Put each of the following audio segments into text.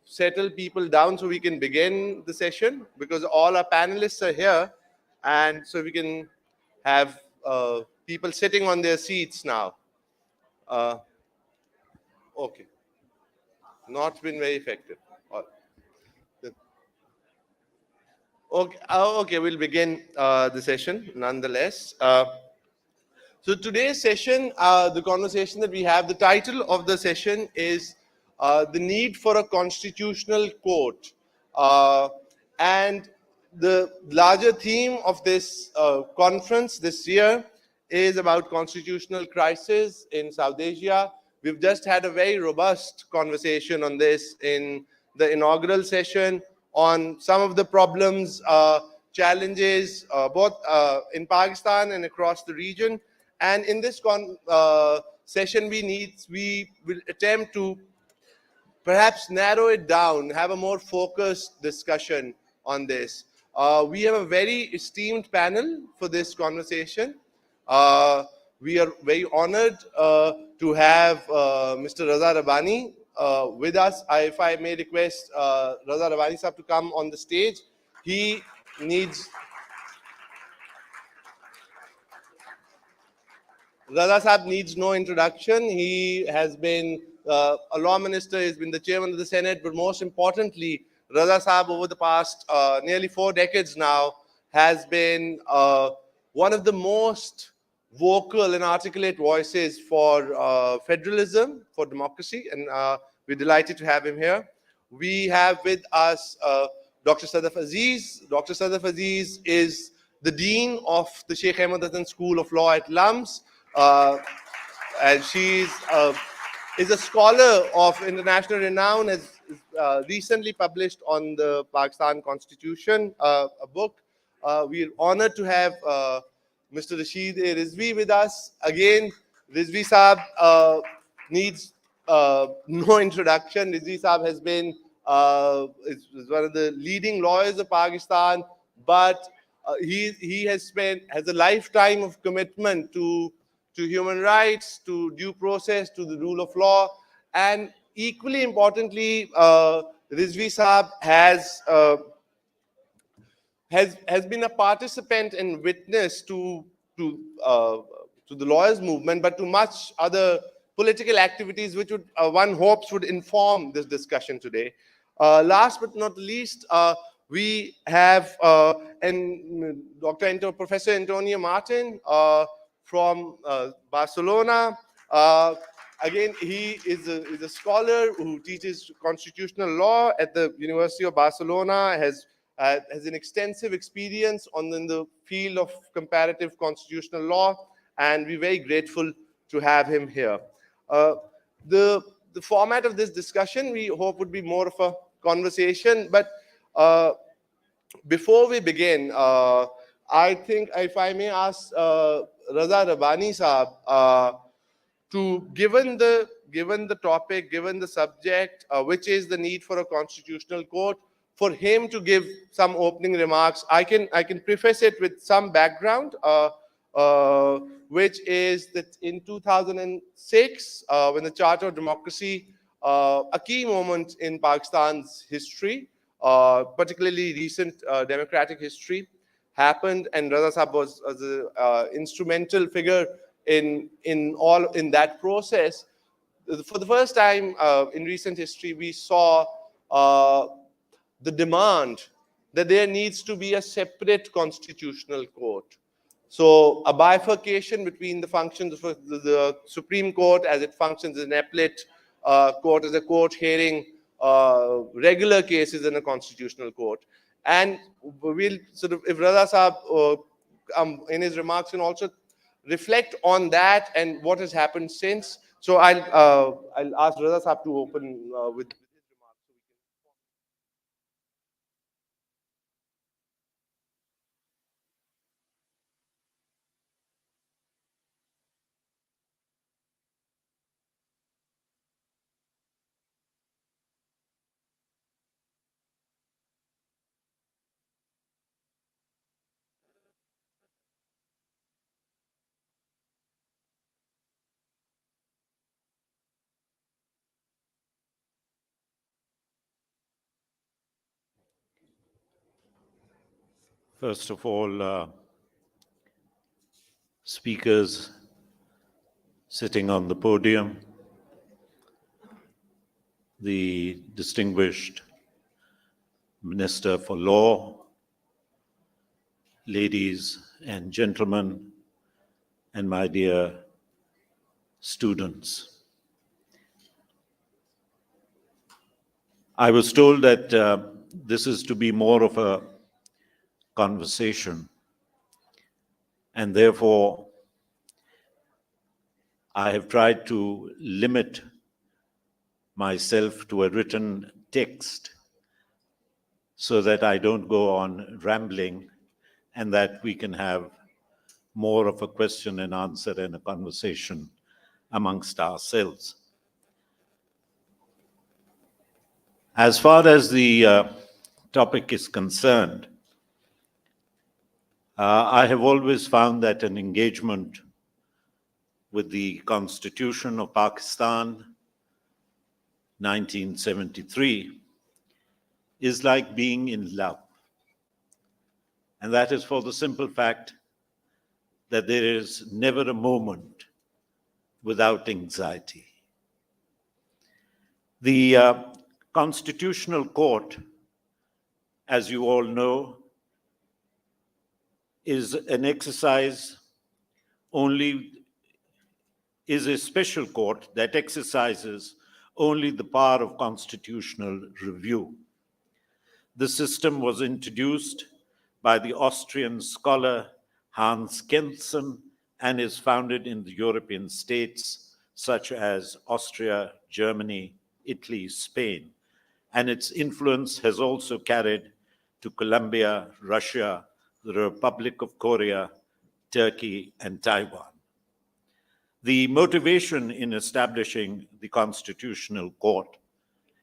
settle people down so we can begin the session, because all our panelists are here, and so we can have people sitting on their seats now. Uh, okay, not been very effective. Okay, okay, we'll begin the session nonetheless. So today's session, the conversation that we have, the title of the session is The Need for a Constitutional Court. And the larger theme of this conference this year is about constitutional crisis in South Asia. We've just had a very robust conversation on this in the inaugural session on some of the problems, challenges, both in Pakistan and across the region. And in this session, we will attempt to perhaps narrow it down, have a more focused discussion on this. We have a very esteemed panel for this conversation. We are very honored to have Mr. Raza Rabbani with us. If I may request Raza Rabbani sahab to come on the stage. He needs... Raza Saab needs no introduction. He has been a law minister, he's been the chairman of the Senate, but most importantly, Raza Saab over the past nearly 4 decades now has been one of the most vocal and articulate voices for federalism, for democracy, and we're delighted to have him here. We have with us Dr. Sadaf Aziz. Dr. Sadaf Aziz is the Dean of the Sheikh Ahmad Hasan School of Law at LUMS. And she is a scholar of international renown, has recently published on the Pakistan Constitution, a book. We are honored to have Mr. Rashid Rizvi with us. Again, Rizvi Saab needs no introduction. Rizvi Saab has been is one of the leading lawyers of Pakistan, but he has a lifetime of commitment to human rights, to due process, to the rule of law, and equally importantly, Rizvi Saab has been a participant and witness to the lawyers movement, but to much other political activities which would one hopes would inform this discussion today. Last but not least, we have Professor Antonio Martin from Barcelona. Again, he is a scholar who teaches constitutional law at the University of Barcelona, has an extensive experience in the field of comparative constitutional law, and we're very grateful to have him here. The format of this discussion, we hope, would be more of a conversation, but before we begin, I think if I may ask Raza Rabbani Saab, given the topic, given the subject, which is the need for a constitutional court, for him to give some opening remarks. I can preface it with some background, which is that in 2006, when the Charter of Democracy, a key moment in Pakistan's history, particularly recent democratic history, happened, and Raza Saab was an instrumental figure in that process. For the first time in recent history, we saw the demand that there needs to be a separate constitutional court. So a bifurcation between the functions of the Supreme Court as it functions as an appellate court, as a court hearing regular cases in a constitutional court. And we'll sort of, if Raza Saab in his remarks can also reflect on that and what has happened since. So I'll ask Raza Saab to open with his remarks. First of all, speakers sitting on the podium, the distinguished Minister for Law, ladies and gentlemen, and my dear students. I was told that this is to be more of a conversation, and therefore I have tried to limit myself to a written text so that I don't go on rambling and that we can have more of a question and answer and a conversation amongst ourselves. As far as the topic is concerned, I have always found that an engagement with the Constitution of Pakistan, 1973, is like being in love. And that is for the simple fact that there is never a moment without anxiety. The Constitutional Court, as you all know, is an exercise is a special court that exercises only the power of constitutional review. The system was introduced by the Austrian scholar Hans Kelsen and is founded in the European states such as Austria, Germany, Italy, Spain, and its influence has also carried to Colombia, Russia, the Republic of Korea, Turkey, and Taiwan. The motivation in establishing the Constitutional Court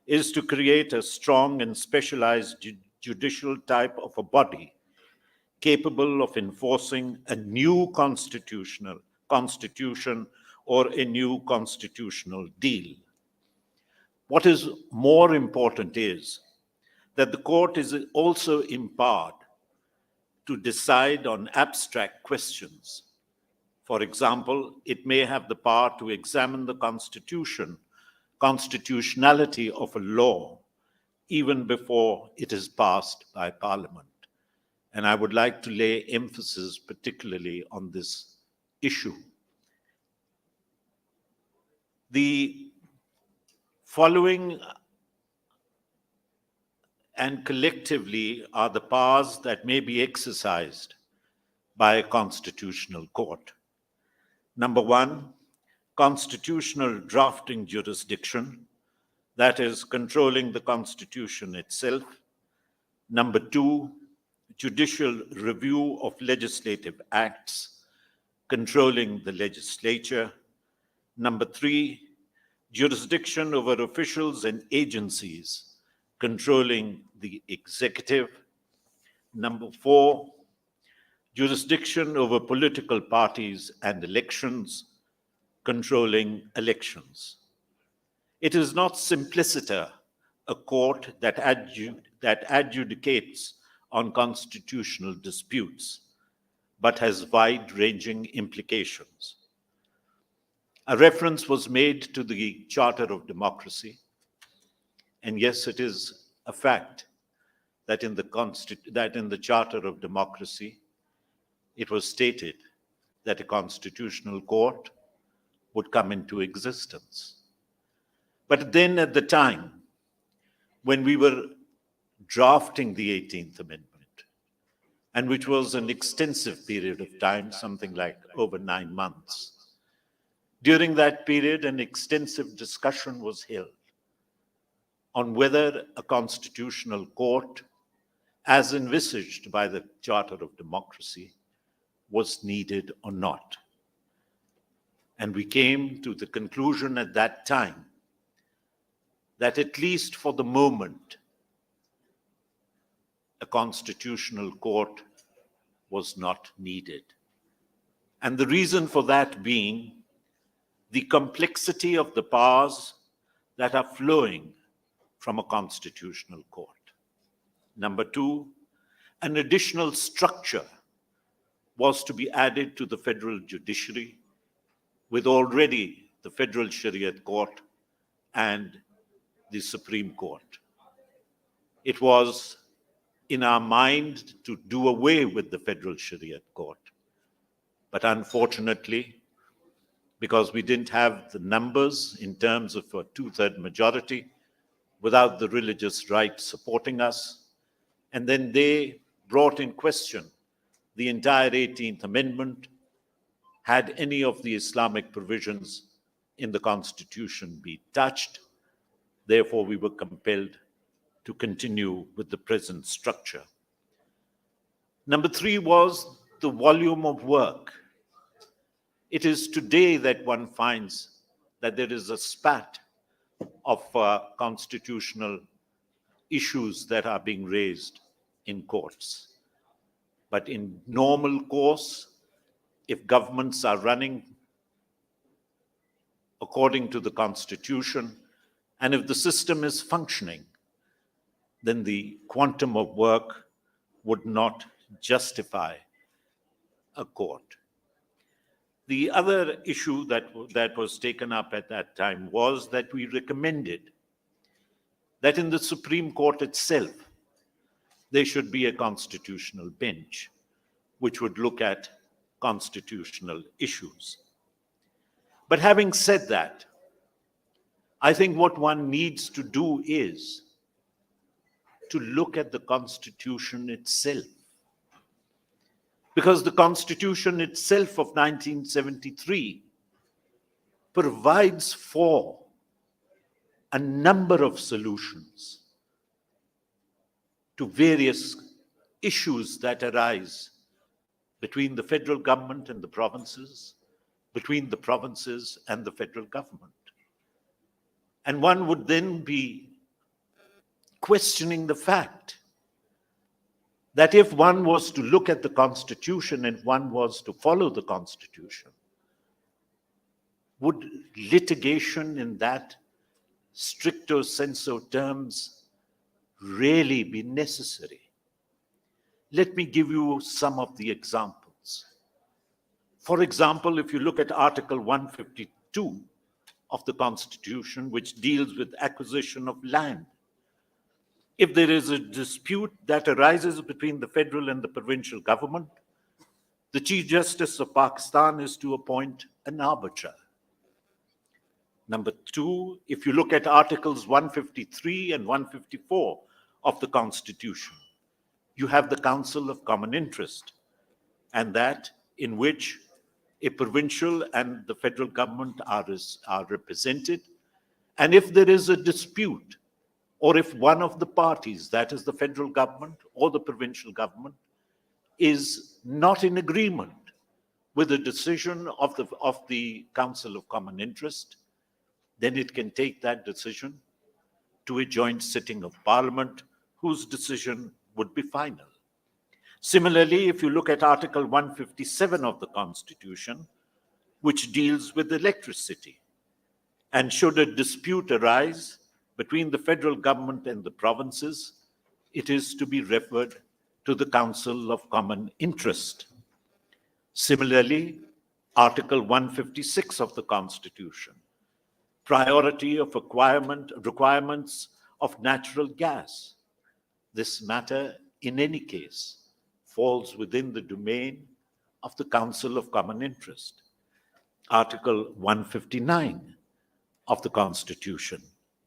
is to create a strong and specialized judicial type of a body capable of enforcing a new constitution or a new constitutional deal. What is more important is that the court is also empowered to decide on abstract questions. For example, it may have the power to examine the constitutionality of a law even before it is passed by Parliament. And I would like to lay emphasis particularly on this issue. The following and collectively are the powers that may be exercised by a constitutional court. Number one, constitutional drafting jurisdiction, that is, controlling the Constitution itself. Number two, judicial review of legislative acts, controlling the legislature. Number three, jurisdiction over officials and agencies, controlling the executive. Number four, jurisdiction over political parties and elections, controlling elections. It is not simpliciter, a court that adjudicates on constitutional disputes, but has wide-ranging implications. A reference was made to the Charter of Democracy, and yes, it is a fact that in the Charter of Democracy, it was stated that a constitutional court would come into existence. But then at the time, when we were drafting the 18th Amendment, and which was an extensive period of time, something like over 9 months, during that period, an extensive discussion was held on whether a constitutional court, as envisaged by the Charter of Democracy, was needed or not. And we came to the conclusion at that time that at least for the moment, a constitutional court was not needed. And the reason for that being the complexity of the powers that are flowing from a constitutional court. Number two, an additional structure was to be added to the federal judiciary, with already the Federal Shariat Court and the Supreme Court. It was in our mind to do away with the Federal Shariat Court. But unfortunately, because we didn't have the numbers in terms of a two-third majority, without the religious right supporting us, and then they brought in question the entire 18th Amendment, had any of the Islamic provisions in the Constitution be touched. Therefore, we were compelled to continue with the present structure. Number three was the volume of work. It is today that one finds that there is a spat of constitutional issues that are being raised in courts. But in normal course, if governments are running according to the Constitution, and if the system is functioning, then the quantum of work would not justify a court. The other issue that was taken up at that time was that we recommended that in the Supreme Court itself, there should be a constitutional bench which would look at constitutional issues. But having said that, I think what one needs to do is to look at the Constitution itself. Because the Constitution itself of 1973 provides for a number of solutions to various issues that arise between the federal government and the provinces, between the provinces and the federal government. And one would then be questioning the fact that if one was to look at the Constitution and one was to follow the Constitution, would litigation in that stricto sensu terms really be necessary? Let me give you some of the examples. For example, if you look at Article 152 of the Constitution, which deals with acquisition of land, if there is a dispute that arises between the federal and the provincial government, the Chief Justice of Pakistan is to appoint an arbiter. Number two, if you look at Articles 153 and 154 of the Constitution, you have the Council of Common Interest, and that in which a provincial and the federal government are represented. And if there is a dispute, or if one of the parties, that is the federal government or the provincial government, is not in agreement with the decision of the Council of Common Interest, then it can take that decision to a joint sitting of Parliament, whose decision would be final. Similarly, if you look at Article 157 of the Constitution, which deals with electricity, and should a dispute arise between the federal government and the provinces, it is to be referred to the Council of Common Interest. Similarly, Article 156 of the Constitution, priority of requirements of natural gas. This matter, in any case, falls within the domain of the Council of Common Interest. Article 159 of the Constitution,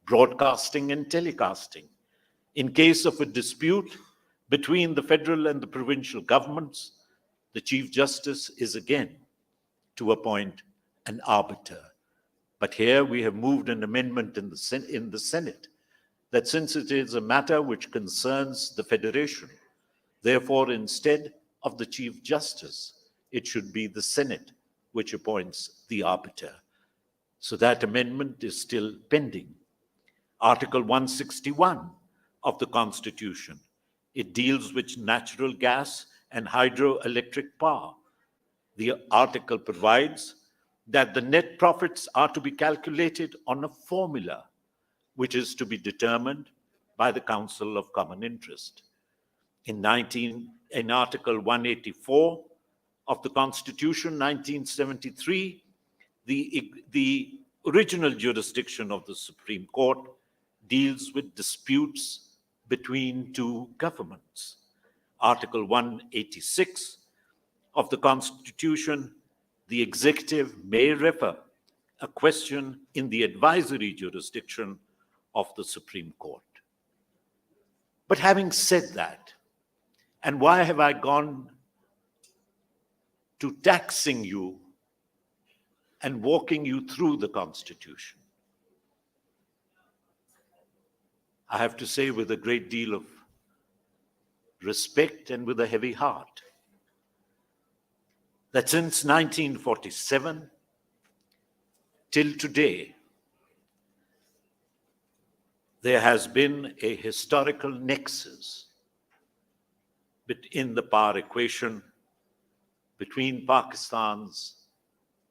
broadcasting and telecasting. In case of a dispute between the federal and the provincial governments, the Chief Justice is again to appoint an arbiter. But here we have moved an amendment in the Senate that since it is a matter which concerns the Federation, therefore instead of the Chief Justice, it should be the Senate which appoints the arbiter. So that amendment is still pending. Article 161 of the Constitution, it deals with natural gas and hydroelectric power. The article provides that the net profits are to be calculated on a formula which is to be determined by the Council of Common Interest. In Article 184 of the Constitution, 1973, the original jurisdiction of the Supreme Court deals with disputes between two governments. Article 186 of the Constitution, the executive may refer a question in the advisory jurisdiction of the Supreme Court. But having said that, and why have I gone to taxing you and walking you through the Constitution? I have to say with a great deal of respect and with a heavy heart that since 1947 till today, there has been a historical nexus in the power equation between Pakistan's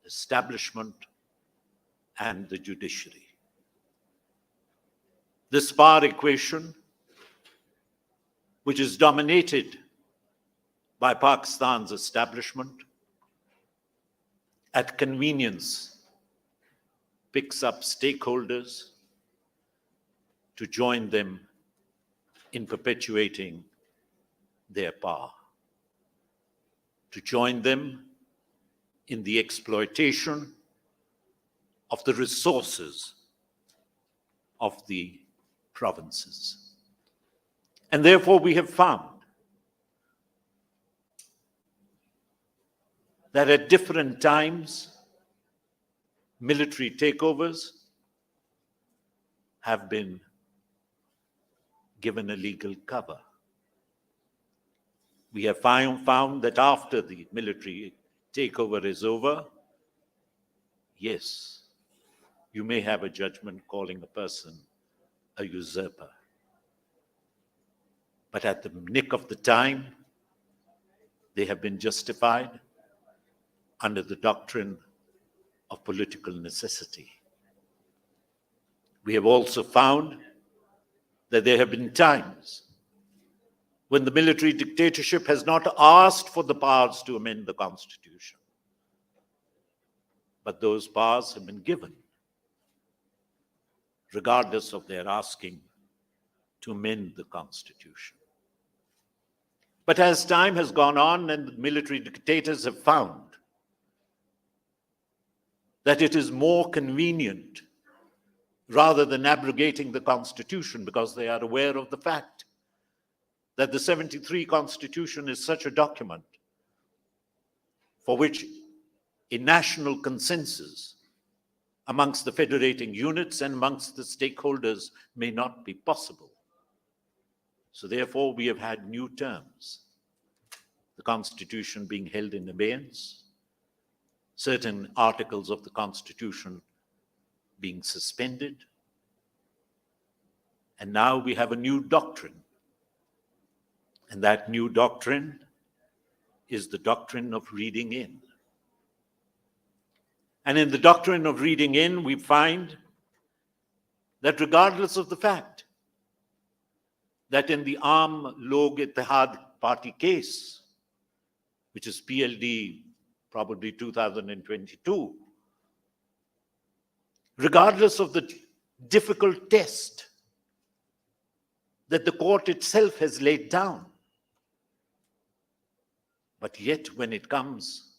establishment and the judiciary. This power equation, which is dominated by Pakistan's establishment, at convenience picks up stakeholders to join them in perpetuating their power, to join them in the exploitation of the resources of the provinces. And therefore, we have found that at different times, military takeovers have been given a legal cover. We have found that after the military takeover is over, yes, you may have a judgment calling a person a usurper. But at the nick of the time, they have been justified under the doctrine of political necessity. We have also found that there have been times when the military dictatorship has not asked for the powers to amend the Constitution, but those powers have been given, regardless of their asking to amend the Constitution. But as time has gone on and the military dictators have found that it is more convenient, rather than abrogating the Constitution, because they are aware of the fact that the 73 Constitution is such a document for which a national consensus amongst the federating units and amongst the stakeholders may not be possible. So therefore, we have had new terms, the Constitution being held in abeyance, certain articles of the Constitution being suspended, and now we have a new doctrine. And that new doctrine is the doctrine of reading in. And in the doctrine of reading in, we find that regardless of the fact that in the Aam Log Ittihad Party case, which is PLD probably 2022, regardless of the difficult test that the court itself has laid down, but yet when it comes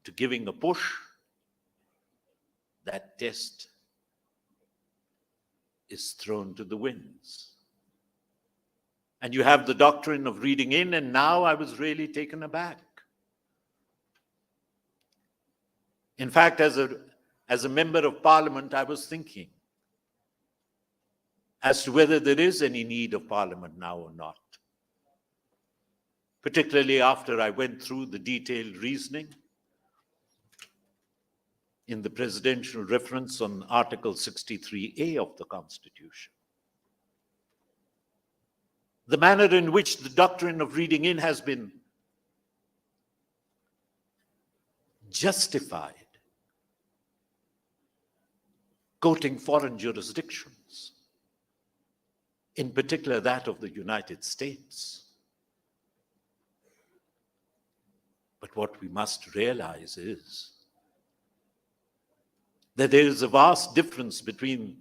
to giving a push, that test is thrown to the winds. And you have the doctrine of reading in, and now I was really taken aback. In fact, as a member of parliament, I was thinking as to whether there is any need of parliament now or not. Particularly after I went through the detailed reasoning in the presidential reference on Article 63A of the Constitution. The manner in which the doctrine of reading in has been justified, quoting foreign jurisdictions, in particular that of the United States. But what we must realize is that there is a vast difference between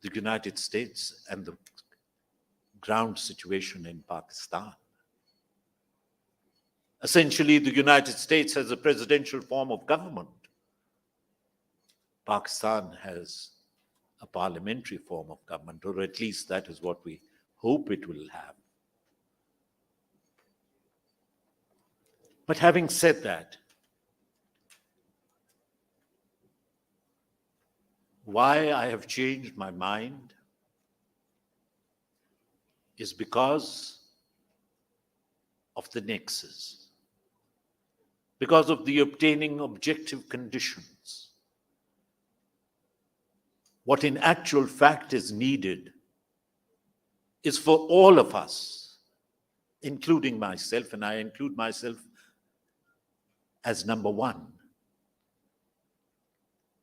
the United States and the ground situation in Pakistan. Essentially, the United States has a presidential form of government. Pakistan has a parliamentary form of government, or at least that is what we hope it will have. But having said that, why I have changed my mind is because of the nexus, because of the obtaining objective conditions. What in actual fact is needed is for all of us, including myself, and I include myself as number one.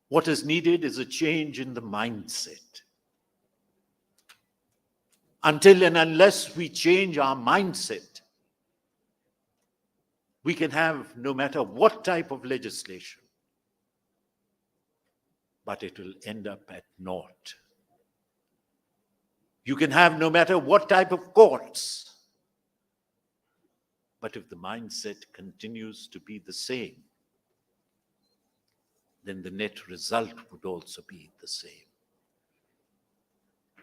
What is needed is a change in the mindset. Until and unless we change our mindset, we can have no matter what type of legislation, but it will end up at naught. You can have no matter what type of courts, but if the mindset continues to be the same, then the net result would also be the same.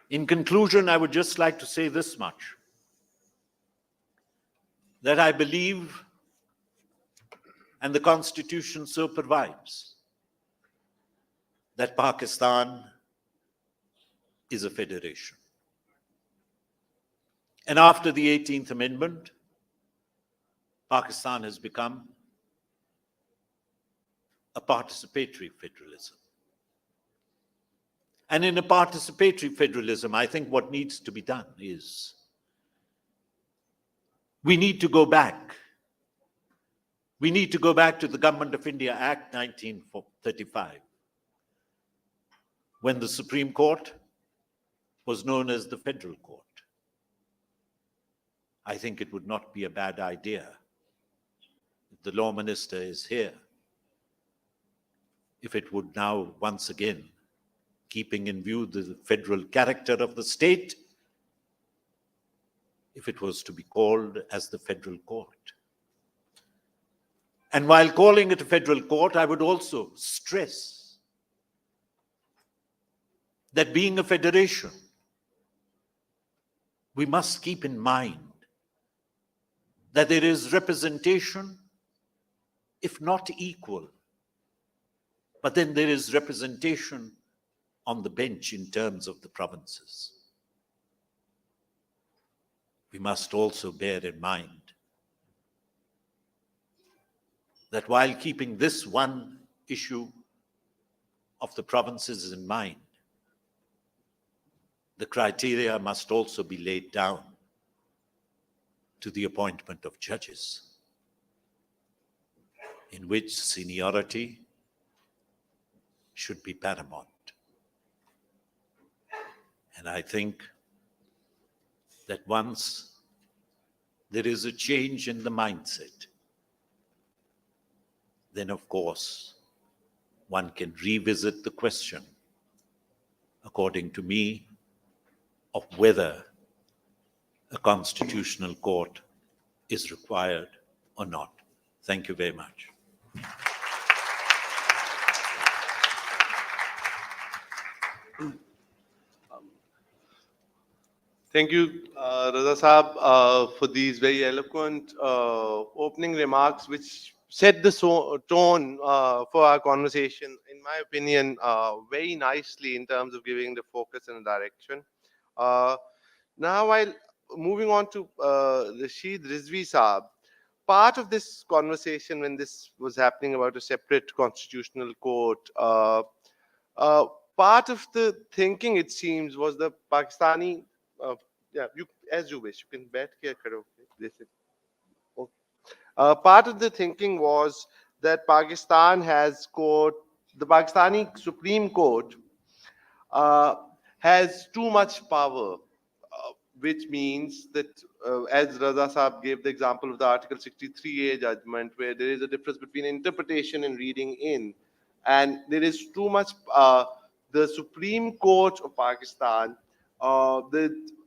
In conclusion, I would just like to say this much, that I believe, and the Constitution so provides, that Pakistan is a federation. And after the 18th Amendment, Pakistan has become a participatory federalism. And in a participatory federalism, I think what needs to be done is we need to go back. We need to go back to the Government of India Act 1935, when the Supreme Court was known as the Federal Court. I think it would not be a bad idea, if the Law Minister is here, if it would now once again, keeping in view the federal character of the state, if it was to be called as the Federal Court. And while calling it a federal court, I would also stress that being a federation, we must keep in mind that there is representation, if not equal, but then there is representation on the bench in terms of the provinces. We must also bear in mind that while keeping this one issue of the provinces in mind, the criteria must also be laid down to the appointment of judges, in which seniority should be paramount. And I think that once there is a change in the mindset, then of course one can revisit the question, according to me, of whether a constitutional court is required or not. Thank you very much. Thank you, Raza Saab, for these very eloquent opening remarks, which set the tone for our conversation, in my opinion, very nicely in terms of giving the focus and direction. Now, while moving on to Rashid Rizvi Saab, part of this conversation when this was happening about a separate constitutional court, part of the thinking, it seems, was the Pakistani, as you wish, you can bet here, karo. Part of the thinking was that Pakistan has court, the Pakistani Supreme Court has too much power, which means that, as Raza Saab gave the example of the Article 63A judgment, where there is a difference between interpretation and reading in, and there is too much. The Supreme Court of Pakistan,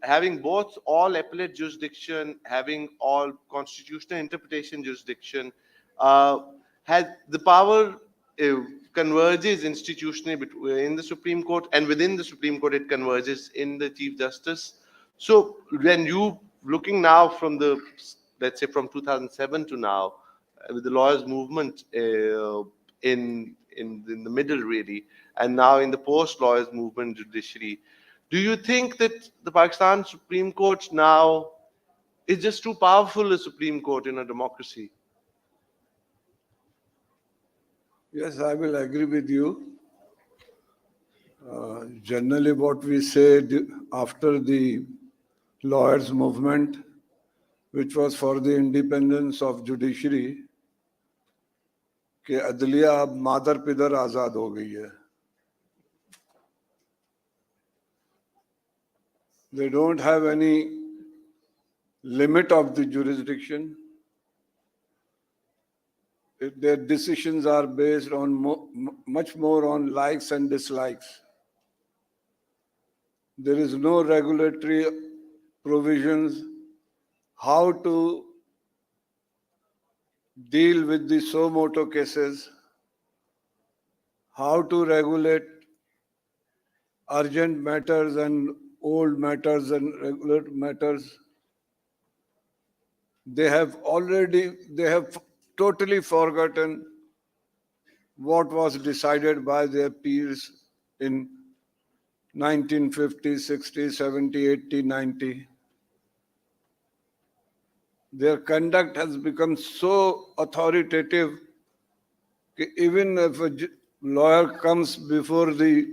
having both all appellate jurisdiction, having all constitutional interpretation jurisdiction, uh, has the power, uh, converges institutionally in the Supreme Court, and within the Supreme Court it converges in the Chief Justice. So when you looking now from the, let's say from 2007 to now, with the lawyers movement, in the middle really, and now in the post lawyers movement judiciary, do you think that the Pakistan Supreme Court now is just too powerful a Supreme Court in a democracy? Yes, I will agree with you. Generally, what we said after the lawyers' movement, which was for the independence of judiciary, कि अदलिया अब मादर पिदर आज़ाद हो गई है. They don't have any limit of the jurisdiction. Their decisions are based on much more on likes and dislikes. There is no regulatory provisions how to deal with the suo motu cases, how to regulate urgent matters and old matters and regular matters. They have totally forgotten what was decided by their peers in 1950, 60, 70, 80, 90. Their conduct has become so authoritative that even if a lawyer comes before the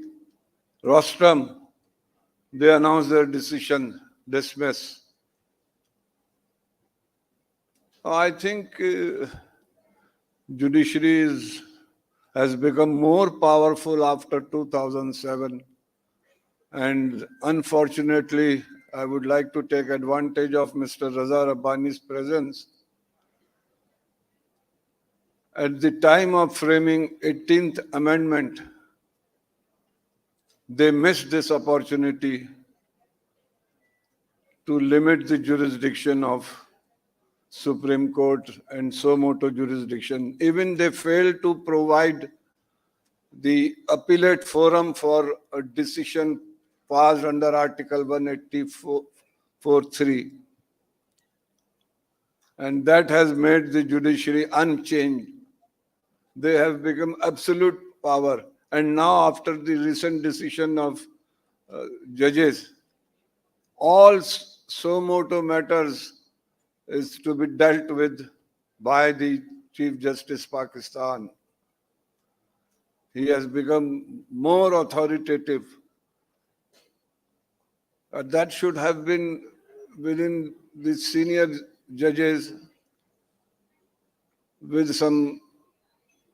rostrum, they announce their decision, dismiss. I think judiciary has become more powerful after 2007. And unfortunately, I would like to take advantage of Mr. Raza Rabbani's presence. At the time of framing 18th Amendment, they missed this opportunity to limit the jurisdiction of Supreme Court and suo motu jurisdiction. Even they failed to provide the appellate forum for a decision passed under Article 184(3). And that has made the judiciary unchanged. They have become absolute power. And now, after the recent decision of judges, all suo motu matters is to be dealt with by the Chief Justice Pakistan. He has become more authoritative. That should have been within the senior judges with some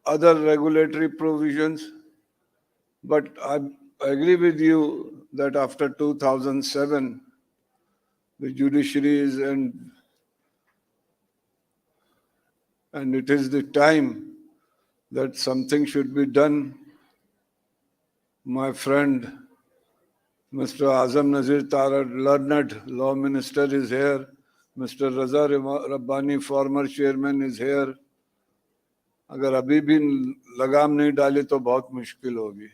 other regulatory provisions. But I agree with you that after 2007, the judiciary is, and it is the time that something should be done. My friend, Mr. Azam Nazir Tara, learned law minister, is here. Mr. Raza Rabbani, former chairman, is here. अगर अभी भी लगाम नहीं डाले तो बहुत मुश्किल होगी.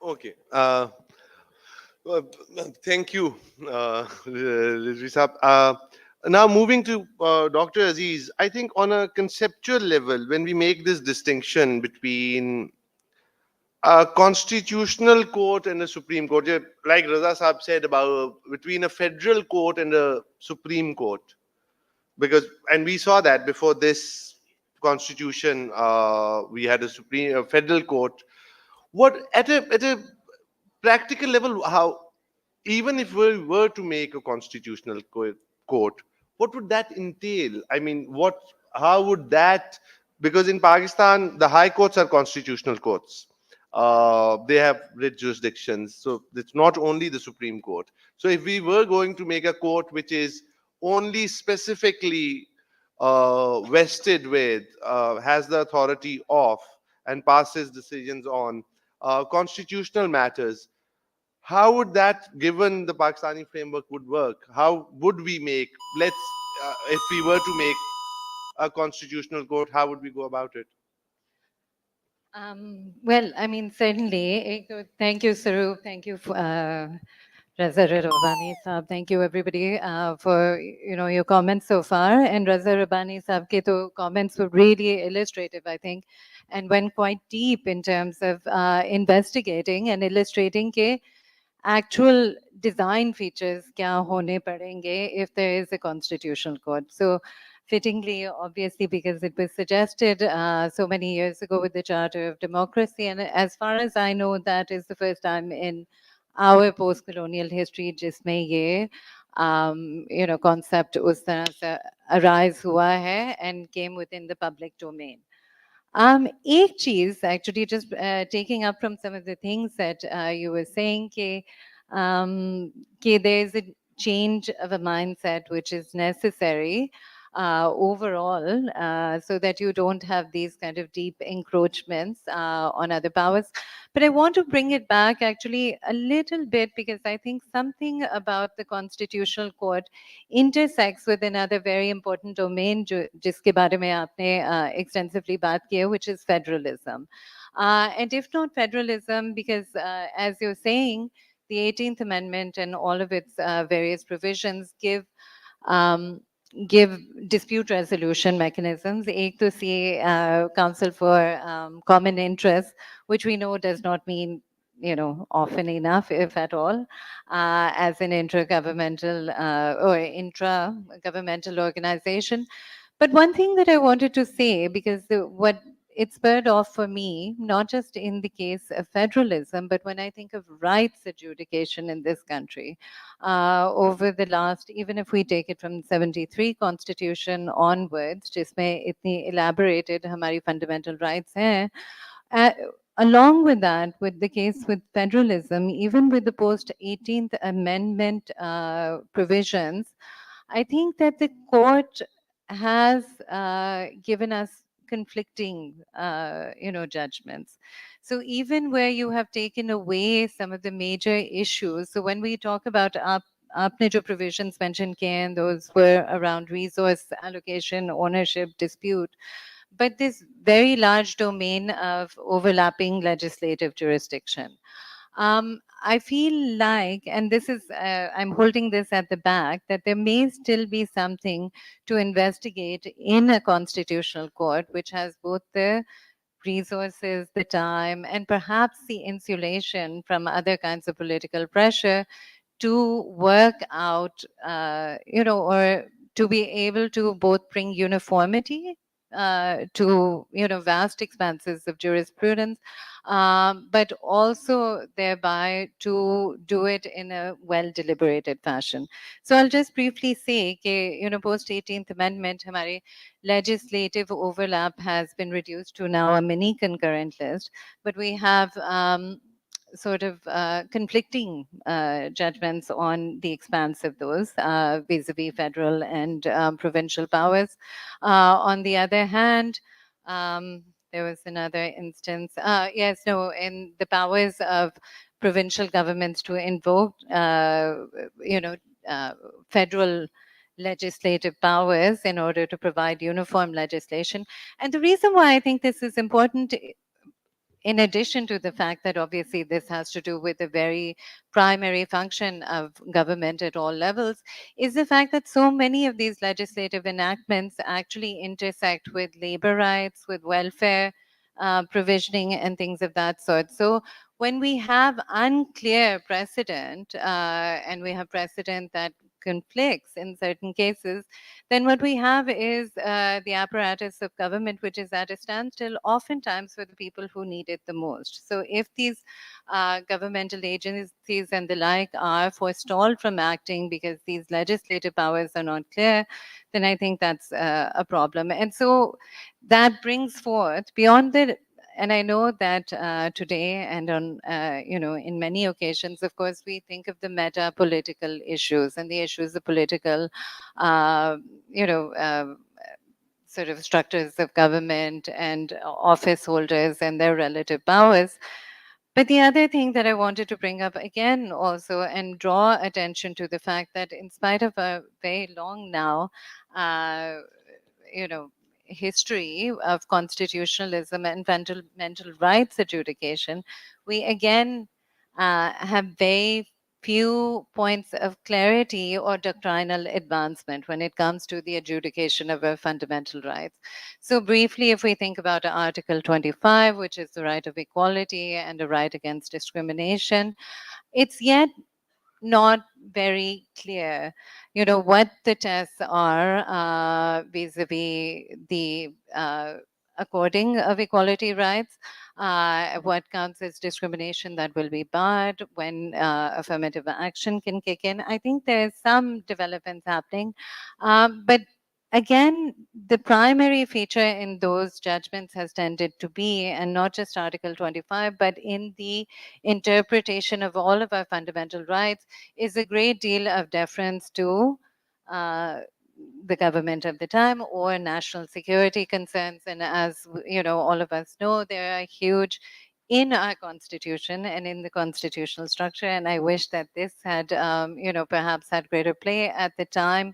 Okay. Thank you, Rizvi Saab. Now moving to Dr. Aziz, I think on a conceptual level, when we make this distinction between a constitutional court and a Supreme Court, like Raza Saab said about between a federal court and a Supreme Court, because, and we saw that before this constitution, we had a federal court. What at a practical level, how, even if we were to make a constitutional court, what would that entail? I mean, what how would that, because in Pakistan, the high courts are constitutional courts. They have writ jurisdictions. So it's not only the Supreme Court. So if we were going to make a court which is only specifically vested with, has the authority of, and passes decisions on constitutional matters, how would that, given the Pakistani framework, would work? How would we make, let's, if we were to make a constitutional court, how would we go about it? Well, I mean, certainly. Thank you, Saru. Thank you, Raza Rabbani Saab. Thank you, everybody, for your comments so far. And Raza Rabbani Saab ke to comments were really illustrative, I think, and went quite deep in terms of investigating and illustrating ke actual design features kya hone padenge if there is a constitutional court. So fittingly, obviously, because it was suggested so many years ago with the Charter of Democracy, and as far as I know, that is the first time in our post-colonial history जिसमें ये concept उस तरह से arise हुआ है and came within the public domain. एक चीज actually just taking up from some of the things that you were saying कि there is a change of a mindset which is necessary overall so that you don't have these kind of deep encroachments on other powers. But I want to bring it back actually a little bit because I think something about the Constitutional Court intersects with another very important domain जिसके बारे में आपने extensively बात की है, which is federalism. And if not federalism, because as you're saying, the 18th Amendment and all of its various provisions give dispute resolution mechanisms. एक तो CA, Council for Common Interest, which we know does not mean often enough, if at all, as an intergovernmental or intra-governmental organization. But one thing that I wanted to say, because what it spurred off for me, not just in the case of federalism, but when I think of rights adjudication in this country, over the last, even if we take it from 73 Constitution onwards, जिसमें इतनी elaborated हमारी fundamental rights हैं, uh, along with that, with the case with federalism, even with the post 18th Amendment provisions, I think that the court has given us conflicting, judgments. So even where you have taken away some of the major issues, so when we talk about आपने जो provisions mentioned किए हैं, those were around resource allocation, ownership, dispute, but this very large domain of overlapping legislative jurisdiction. I feel like, and this is, I'm holding this at the back, that there may still be something to investigate in a constitutional court, which has both the resources, the time, and perhaps the insulation from other kinds of political pressure to work out, or to be able to both bring uniformity to vast expanses of jurisprudence, but also thereby to do it in a well deliberated fashion. So I'll just briefly say that post 18th Amendment, हमारे legislative overlap has been reduced to now a mini concurrent list, but we have sort of conflicting judgments on the expanse of those vis-a-vis federal and provincial powers. On the other hand, there was another instance. Yes, no, in the powers of provincial governments to invoke, federal legislative powers in order to provide uniform legislation. And the reason why I think this is important, in addition to the fact that obviously this has to do with a very primary function of government at all levels, is the fact that so many of these legislative enactments actually intersect with labor rights, with welfare provisioning and things of that sort. So when we have unclear precedent, and we have precedent that conflicts in certain cases, then what we have is the apparatus of government, which is at a standstill, oftentimes for the people who need it the most. So if these governmental agencies and the like are forestalled from acting because these legislative powers are not clear, then I think that's a problem. And so that brings forth beyond the, and I know that today and on, in many occasions, of course, we think of the meta political issues and the issues of political, uh, you know, uh, sort of structures of government and office holders and their relative powers. But the other thing that I wanted to bring up again also and draw attention to the fact that in spite of a very long now, uh, you know, history of constitutionalism and fundamental rights adjudication, we again have very few points of clarity or doctrinal advancement when it comes to the adjudication of our fundamental rights. So briefly, if we think about Article 25, which is the right of equality and a right against discrimination, it's yet not very clear, what the tests are vis-a-vis the according of equality rights, what counts as discrimination that will be barred, when affirmative action can kick in. I think there's some developments happening, but again, the primary feature in those judgments has tended to be, and not just Article 25, but in the interpretation of all of our fundamental rights, is a great deal of deference to uh, the government of the time or national security concerns. And as all of us know, they are huge in our constitution and in the constitutional structure. And I wish that this had, perhaps had greater play at the time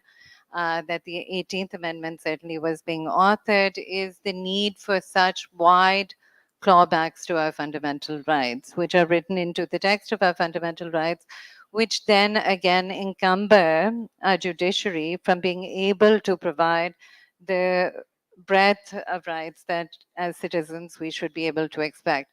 that the 18th Amendment certainly was being authored, is the need for such wide clawbacks to our fundamental rights, which are written into the text of our fundamental rights, which then again encumber our judiciary from being able to provide the breadth of rights that as citizens we should be able to expect.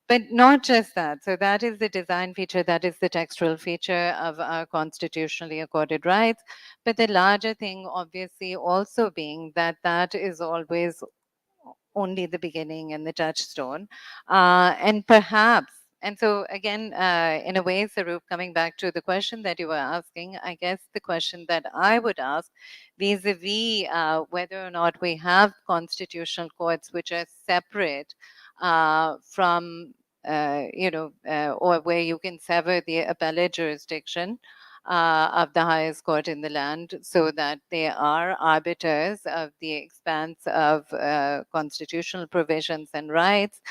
But not just that. So that is the design feature, that is the textual feature of our constitutionally accorded rights. But the larger thing, obviously, also being that that is always only the beginning and the touchstone. And perhaps, and so again, in a way, Sarup, coming back to the question that you were asking, I guess the question that I would ask vis-a-vis whether or not we have constitutional courts which are separate from, or where you can sever the appellate jurisdiction of the highest court in the land, so that they are arbiters of the expanse of constitutional provisions and rights,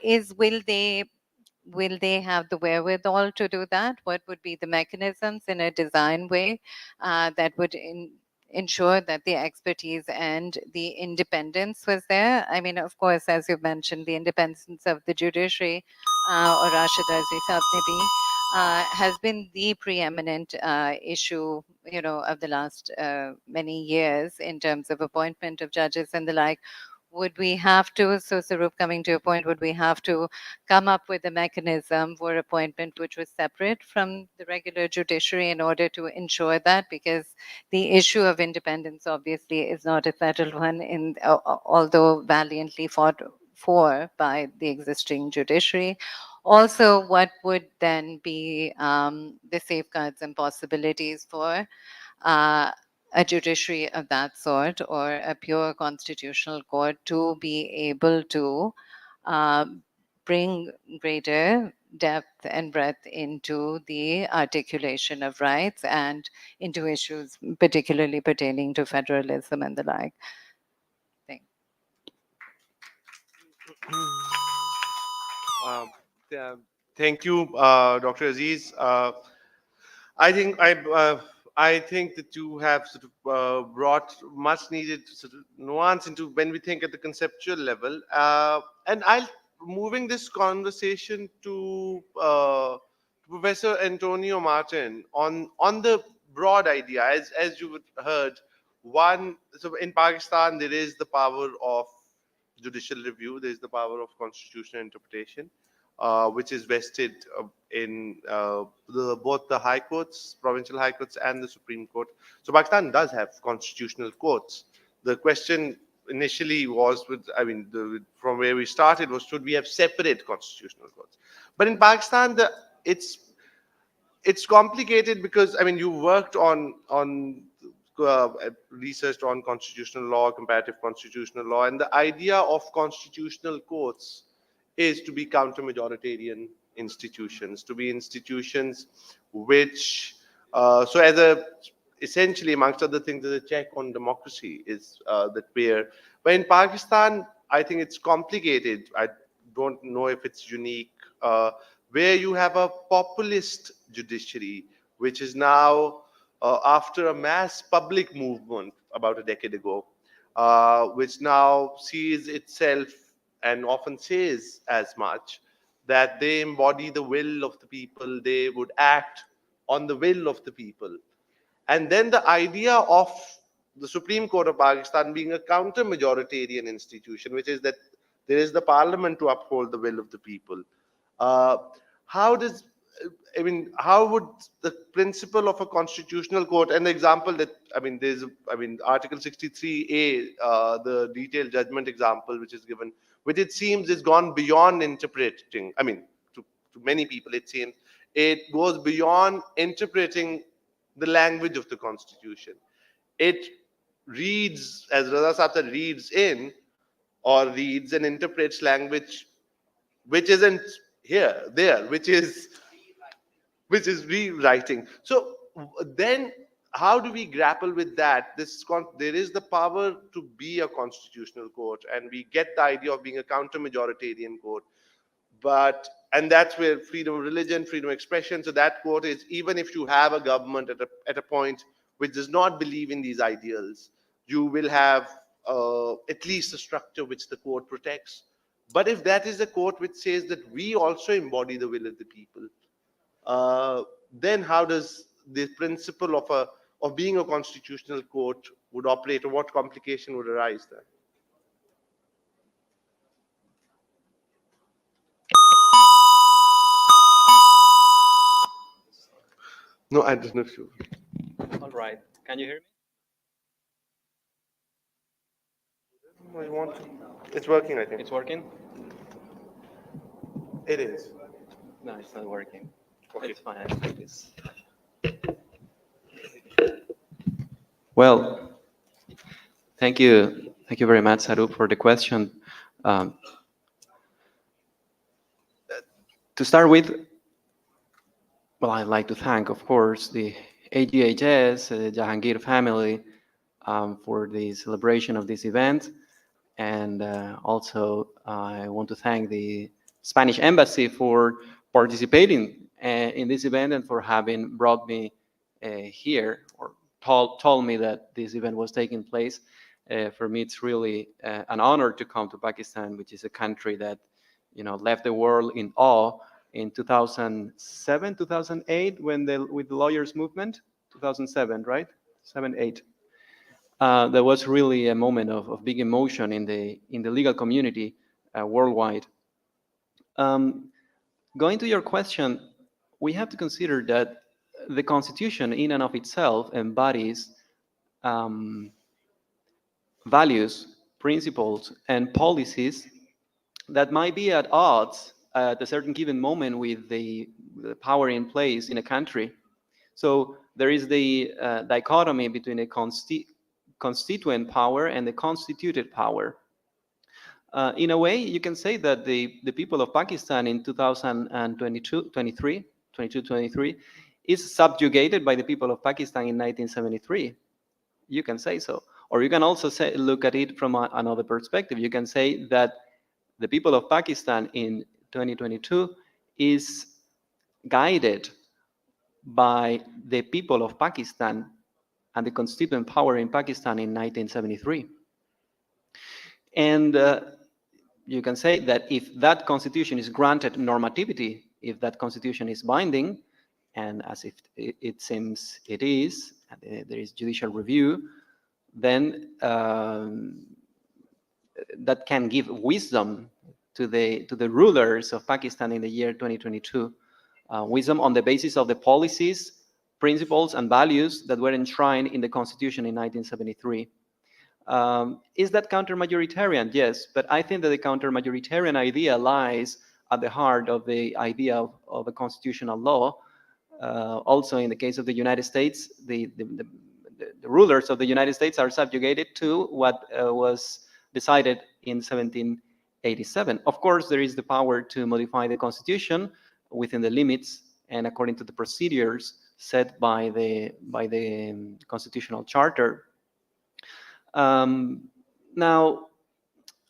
is will they have the wherewithal to do that? What would be the mechanisms in a design way that would ensure that the expertise and the independence was there? I mean, of course, as you mentioned, the independence of the judiciary, or Rashida, as we said, maybe, has been the preeminent issue, of the last many years in terms of appointment of judges and the like. Would we have to, so Sarup, coming to your point, would we have to come up with a mechanism for appointment which was separate from the regular judiciary in order to ensure that? Because the issue of independence obviously is not a settled one, although valiantly fought for by the existing judiciary. Also, what would then be the safeguards and possibilities for uh, a judiciary of that sort, or a pure constitutional court, to be able to bring greater depth and breadth into the articulation of rights and into issues particularly pertaining to federalism and the like? Thank Yeah, thank you, Dr. Aziz. I think I think that you have sort of brought much needed sort of nuance into when we think at the conceptual level. And I'll moving this conversation to Professor Antonio Martin on the broad idea, as you would heard. One, so in Pakistan there is the power of judicial review, there is the power of constitutional interpretation. which is vested in both the high courts, provincial high courts, and the Supreme Court. So Pakistan does have constitutional courts. The question initially was, from where we started was, should we have separate constitutional courts? But in Pakistan, it's complicated because you worked on researched on constitutional law, comparative constitutional law, and the idea of constitutional courts is to be counter-majoritarian institutions, to be institutions which, so as a, essentially amongst other things, as a check on democracy is that where, but in Pakistan, I think it's complicated. I don't know if it's unique, where you have a populist judiciary, which is now, after a mass public movement about a decade ago, which now sees itself and often says as much that they embody the will of the people, they would act on the will of the people. And then the idea of the Supreme Court of Pakistan being a counter-majoritarian institution, which is that there is the parliament to uphold the will of the people. Uh, how does, how would the principle of a constitutional court, and the example that, there's, Article 63A, the detailed judgment example, which is given, which it seems is gone beyond interpreting, to many people, it seems, it goes beyond interpreting the language of the Constitution. It reads, as Raza Sahib said, reads in or reads and interprets language which isn't there, which is rewriting. So then how do we grapple with that? There is the power to be a constitutional court, and we get the idea of being a counter-majoritarian court. And that's where freedom of religion, freedom of expression, so that court is, even if you have a government at a point which does not believe in these ideals, you will have at least a structure which the court protects. But if that is a court which says that we also embody the will of the people, then how does the principle of being a constitutional court would operate, or what complication would arise there? No, I don't know if you. All right. Can you hear me? I want to. It's working, I think. It's working? It is. No, it's not working. Okay. It's fine. I'll take this. Well, thank you. Thank you very much, Sarup, for the question. To start with, well, I'd like to thank, of course, the AGHS, the Jahangir family, for the celebration of this event. And also, I want to thank the Spanish Embassy for participating in this event and for having brought me here, or told me that this event was taking place. For me, it's really an honor to come to Pakistan, which is a country that, left the world in awe in 2007, 2008, with the lawyers' movement, 2007, right? 7, 8. There was really a moment of big emotion in the legal community worldwide. Going to your question, we have to consider that the Constitution in and of itself embodies values, principles, and policies that might be at odds at a certain given moment with the power in place in a country. So there is the dichotomy between a constituent power and the constituted power. In a way, you can say that the people of Pakistan in 2023 is subjugated by the people of Pakistan in 1973. You can say so. Or you can also look at it from another perspective. You can say that the people of Pakistan in 2022 is guided by the people of Pakistan and the constituent power in Pakistan in 1973. And you can say that if that constitution is granted normativity, if that constitution is binding, and as if it seems it is, and there is judicial review, then that can give wisdom to the rulers of Pakistan in the year 2022. Wisdom on the basis of the policies, principles, and values that were enshrined in the Constitution in 1973. Is that counter-majoritarian? Yes, but I think that the counter-majoritarian idea lies at the heart of the idea of a constitutional law. Also, in the case of the United States, the rulers of the United States are subjugated to what was decided in 1787. Of course, there is the power to modify the Constitution within the limits and according to the procedures set by the Constitutional Charter. Now,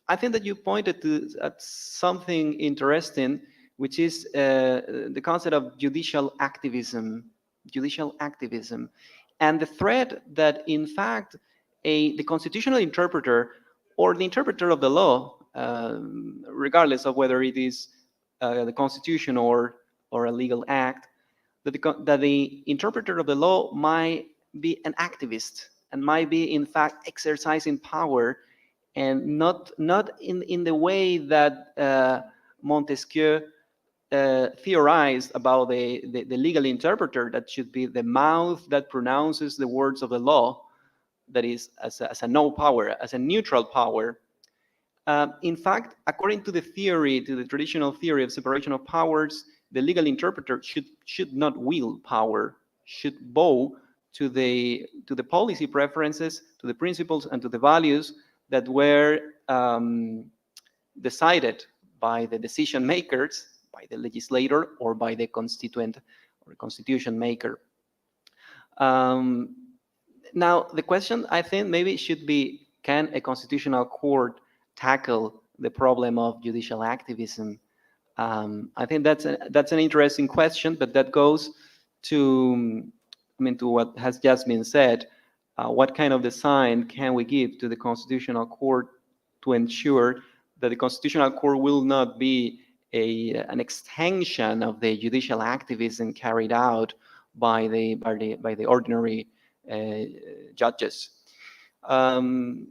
I think that you pointed at something interesting, which is the concept of judicial activism, and the threat that, in fact, the constitutional interpreter or the interpreter of the law, regardless of whether it is the Constitution or a legal act, that the interpreter of the law might be an activist and might be, in fact, exercising power, and not in the way that Montesquieu theorized about the legal interpreter, that should be the mouth that pronounces the words of the law, that is as a no power, as a neutral power. In fact, according to the theory, to the traditional theory of separation of powers, the legal interpreter should not wield power, should bow to the policy preferences, to the principles, and to the values that were decided by the decision makers, by the legislator, or by the constituent or constitution maker. Now, the question, I think, maybe should be, can a constitutional court tackle the problem of judicial activism? I think that's an interesting question, but that goes to, to what has just been said. What kind of design can we give to the Constitutional Court to ensure that the Constitutional Court will not be an extension of the judicial activism carried out by the ordinary judges? And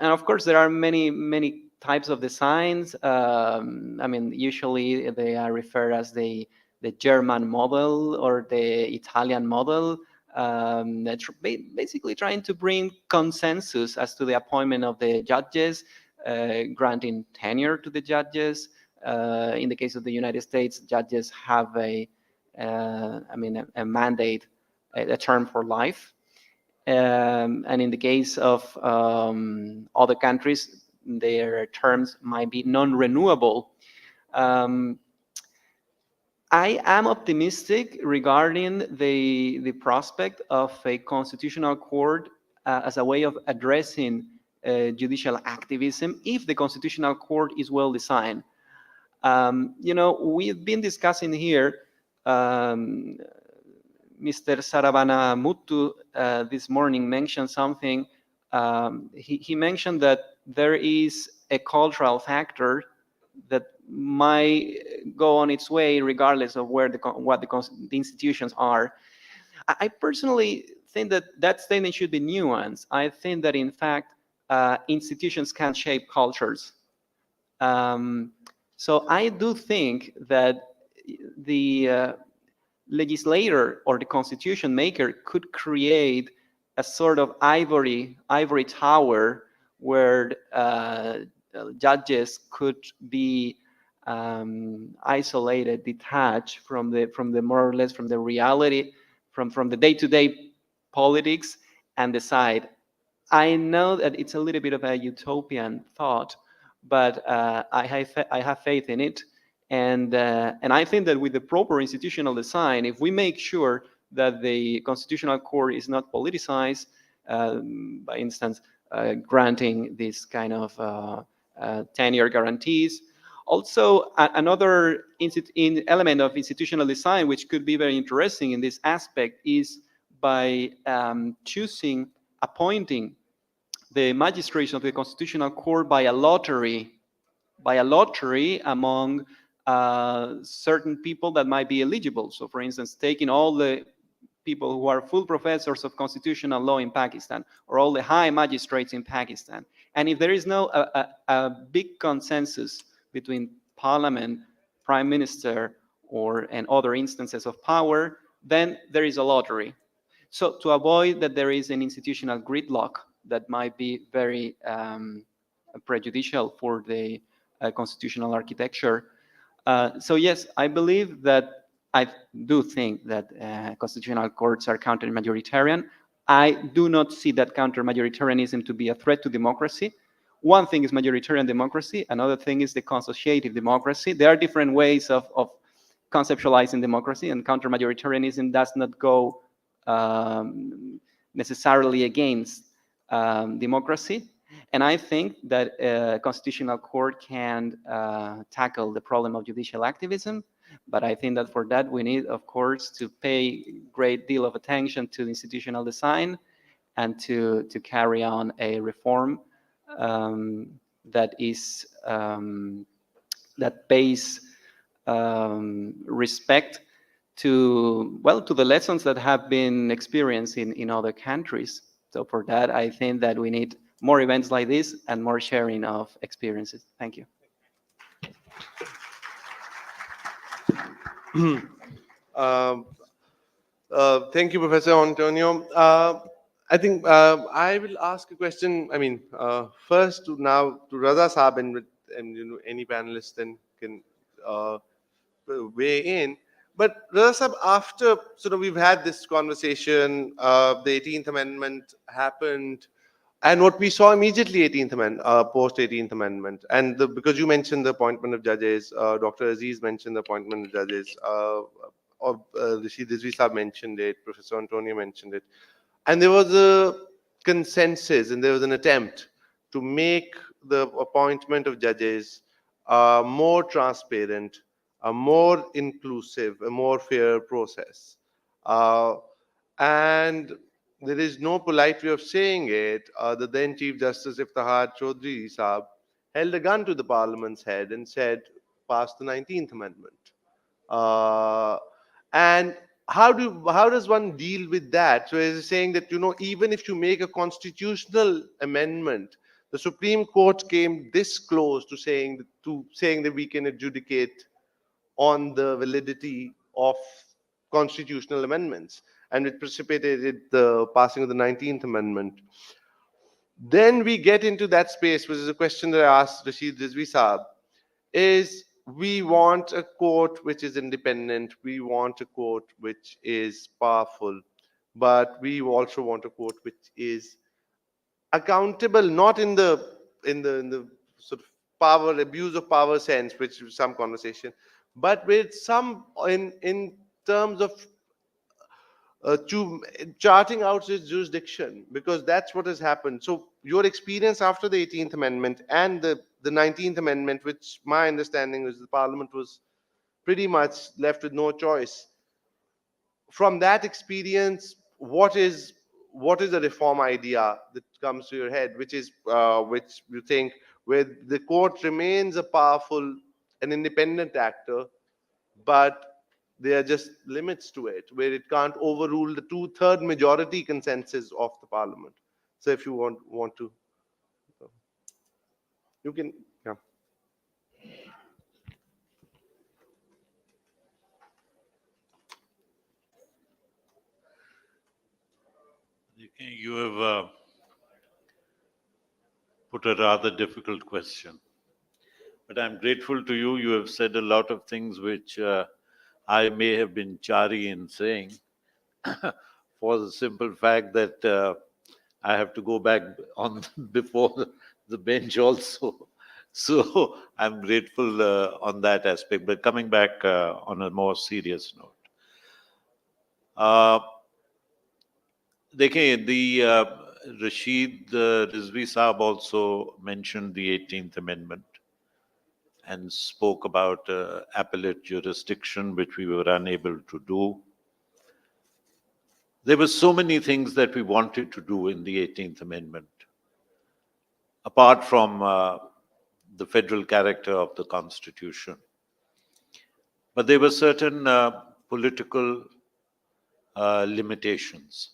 of course, there are many types of designs. Usually they are referred as the German model or the Italian model. Basically trying to bring consensus as to the appointment of the judges, granting tenure to the judges. In the case of the United States, judges have a mandate, a term for life. And in the case of other countries, their terms might be non-renewable. I am optimistic regarding the prospect of a constitutional court as a way of addressing judicial activism if the constitutional court is well designed. We've been discussing here, Mr. Saravana Muttu this morning mentioned something. He mentioned that there is a cultural factor that might go on its way regardless of what the institutions are. I personally think that statement should be nuanced. I think that, in fact, institutions can shape cultures. So I do think that the legislator or the constitution maker could create a sort of ivory tower where judges could be isolated, detached from the more or less from the reality, from the day-to-day politics, and decide. I know that it's a little bit of a utopian thought, but I have faith in it, and I think that with the proper institutional design, if we make sure that the constitutional court is not politicized, by instance, granting this kind of tenure guarantees. Also, another element of institutional design, which could be very interesting in this aspect, is by appointing the magistrates of the Constitutional Court by a lottery among certain people that might be eligible. So, for instance, taking all the people who are full professors of constitutional law in Pakistan, or all the high magistrates in Pakistan. And if there is no a big consensus between parliament, prime minister, and other instances of power, then there is a lottery. So to avoid that there is an institutional gridlock that might be very prejudicial for the constitutional architecture. So yes, I believe that I do think that constitutional courts are counter-majoritarian. I do not see that counter-majoritarianism to be a threat to democracy. One thing is majoritarian democracy, another thing is the consociative democracy. There are different ways of conceptualizing democracy, and counter-majoritarianism does not go necessarily against democracy. And I think that a constitutional court can tackle the problem of judicial activism. But I think that for that, we need, of course, to pay great deal of attention to institutional design and to carry on a reform that is that pays respect to, well, to the lessons that have been experienced in other countries. So for that, I think that we need more events like this and more sharing of experiences. Thank you. Thank you, Professor Antonio. I think I will ask a question. I mean, first to Raza Saab, and you know, any panelist then can weigh in. But Raza Saab, after sort of we've had this conversation, the 18th Amendment happened, and what we saw immediately, 18th Amendment, post 18th Amendment, and because you mentioned the appointment of judges, Dr. Aziz mentioned the appointment of judges, Rashid Rizvi Saab mentioned it, Professor Antonio mentioned it, and there was a consensus and there was an attempt to make the appointment of judges more transparent, a more inclusive, a more fair process. And there is no polite way of saying it. The then Chief Justice Iftihar Chaudhry Saab held a gun to the Parliament's head and said, pass the 19th Amendment. And how does one deal with that? So it's saying that, you know, even if you make a constitutional amendment, the Supreme Court came this close to saying that we can adjudicate on the validity of constitutional amendments, and it precipitated the passing of the 19th Amendment. Then we get into that space, which is a question that I asked Rashid Rizvi Saab, is we want a court which is independent, we want a court which is powerful, but we also want a court which is accountable, not in the sort of power abuse of power sense, which is some conversation, but with some in terms of to charting out its jurisdiction, because that's what has happened. So your experience after the 18th Amendment and the 19th Amendment, which my understanding is the Parliament was pretty much left with no choice. From that experience, what is a reform idea that comes to your head, which you think where the court remains a powerful and independent actor, but there are just limits to it, where it can't overrule the 2/3 majority consensus of the Parliament. So if you want to, you can, yeah. You have put a rather difficult question, but I'm grateful to you. You have said a lot of things which I may have been chary in saying, for the simple fact that I have to go back on before the bench also. So I'm grateful on that aspect. But coming back on a more serious note, देखिए, Rashid Rizvi Saab also mentioned the 18th Amendment and spoke about appellate jurisdiction, which we were unable to do. There were so many things that we wanted to do in the 18th Amendment, apart from the federal character of the Constitution. But there were certain political limitations.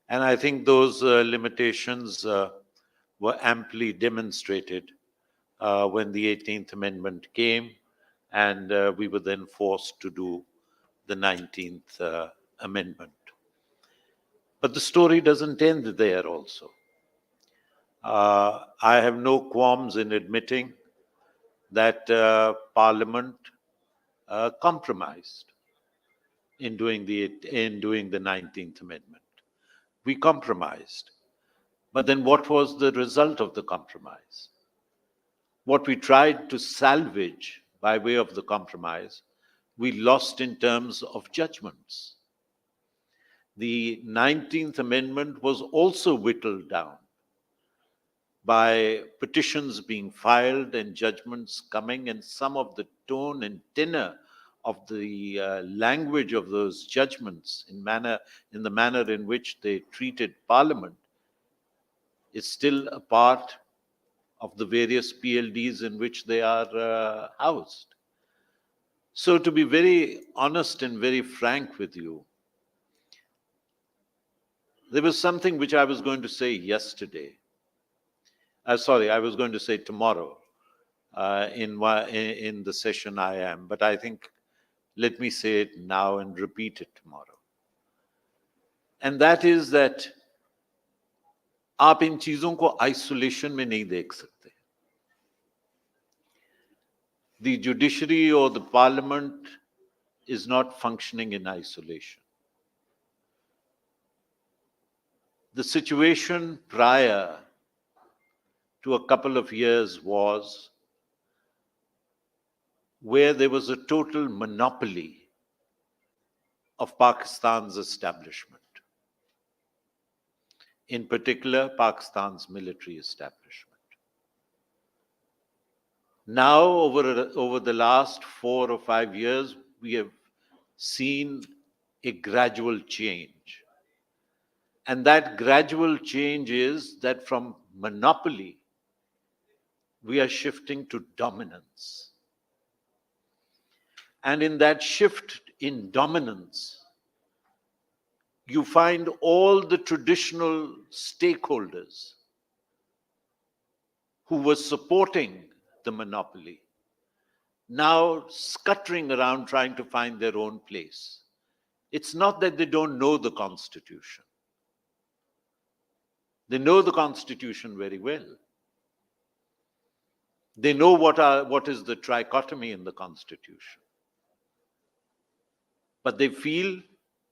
And I think those limitations were amply demonstrated when the 18th Amendment came, and we were then forced to do the 19th Amendment. But the story doesn't end there also. I have no qualms in admitting that Parliament compromised in doing the 19th Amendment. We compromised. But then what was the result of the compromise? What we tried to salvage by way of the compromise, we lost in terms of judgments. The 19th Amendment was also whittled down by petitions being filed and judgments coming, and some of the tone and tenor of the language of those judgments in the manner in which they treated Parliament is still a part of the various PLDs in which they are housed. So, to be very honest and very frank with you, there was something which I was going to say yesterday. I was going to say tomorrow in the session I am, but I think let me say it now and repeat it tomorrow. And that is that आप इन चीजों को isolation में नहीं देख सकते. The judiciary or the parliament is not functioning in isolation. The situation prior to a couple of years was where there was a total monopoly of Pakistan's establishment, in particular Pakistan's military establishment. Now, over the last 4 or 5 years, we have seen a gradual change. And that gradual change is that from monopoly, we are shifting to dominance. And in that shift in dominance, you find all the traditional stakeholders who were supporting the monopoly now scuttering around trying to find their own place. It's not that they don't know the Constitution. They know the Constitution very well. They know what is the trichotomy in the Constitution. But they feel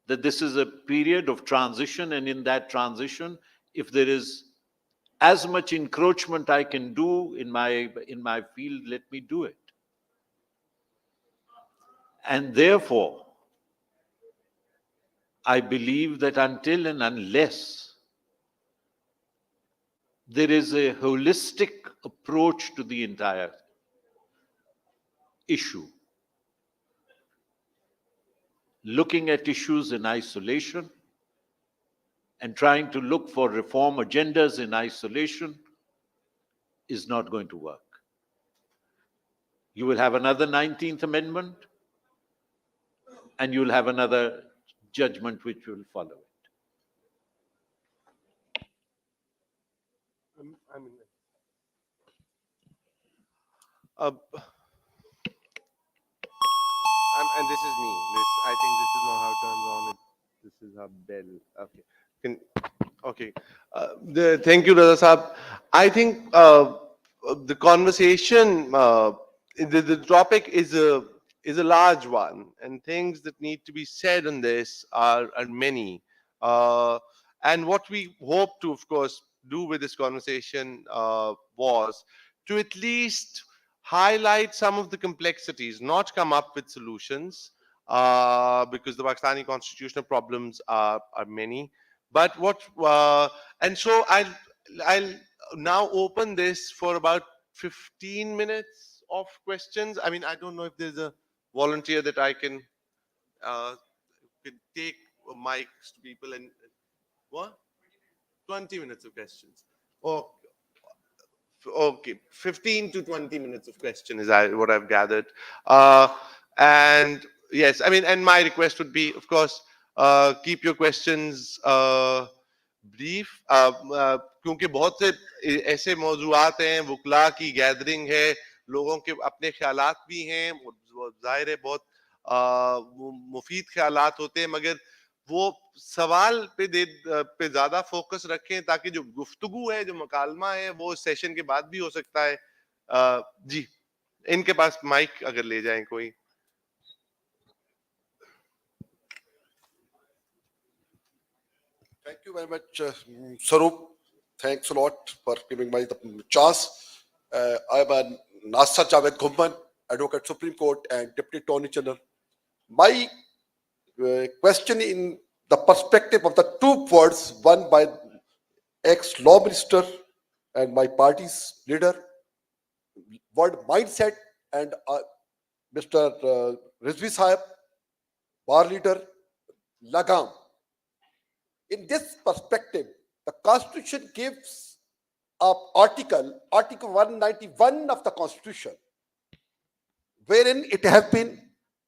that this is a period of transition, and in that transition, if there is as much encroachment I can do in my field, let me do it. And therefore, I believe that until and unless there is a holistic approach to the entire issue, looking at issues in isolation and trying to look for reform agendas in isolation is not going to work. You will have another 19th Amendment, and you will have another judgment which will follow it. And this is me. I think this is not how it turns on. This is a bell. Okay. Okay. Thank you, Raza Saab. I think the conversation, the topic is a large one, and things that need to be said on this are many. And what we hope to, of course, do with this conversation was to at least highlight some of the complexities, not come up with solutions, because the Pakistani constitutional problems are many. But and so I'll now open this for about 15 minutes of questions. I mean, I don't know if there's a volunteer that I can take mics to people and what? 20 minutes of questions. Oh, okay, 15 to 20 minutes of question is what I've gathered. And yes, I mean, and my request would be, of course, keep your questions brief. کیونکہ بہت سے ایسے موضوعات ہیں, وکلاء کی gathering ہے, لوگوں کے اپنے خیالات بھی ہیں, ظاہر ہے بہت مفید خیالات ہوتے ہیں, مگر وہ سوال پہ زیادہ فوکس رکھیں تاکہ جو گفتگو ہے, جو مکالمہ ہے, وہ سیشن کے بعد بھی ہو سکتا ہے. جی, ان کے پاس مائک اگر لے جائیں کوئی. Thank you very much, Sarup. Thanks a lot for giving me the chance. I am Nasser Javed Ghumman, Advocate Supreme Court and Deputy Attorney General. My question in the perspective of the two words, one by ex-law minister and my party's leader, word mindset, and Mr. Rizvi Sahib, bar leader, Lagam. In this perspective, the Constitution gives an article 191 of the Constitution, wherein it has been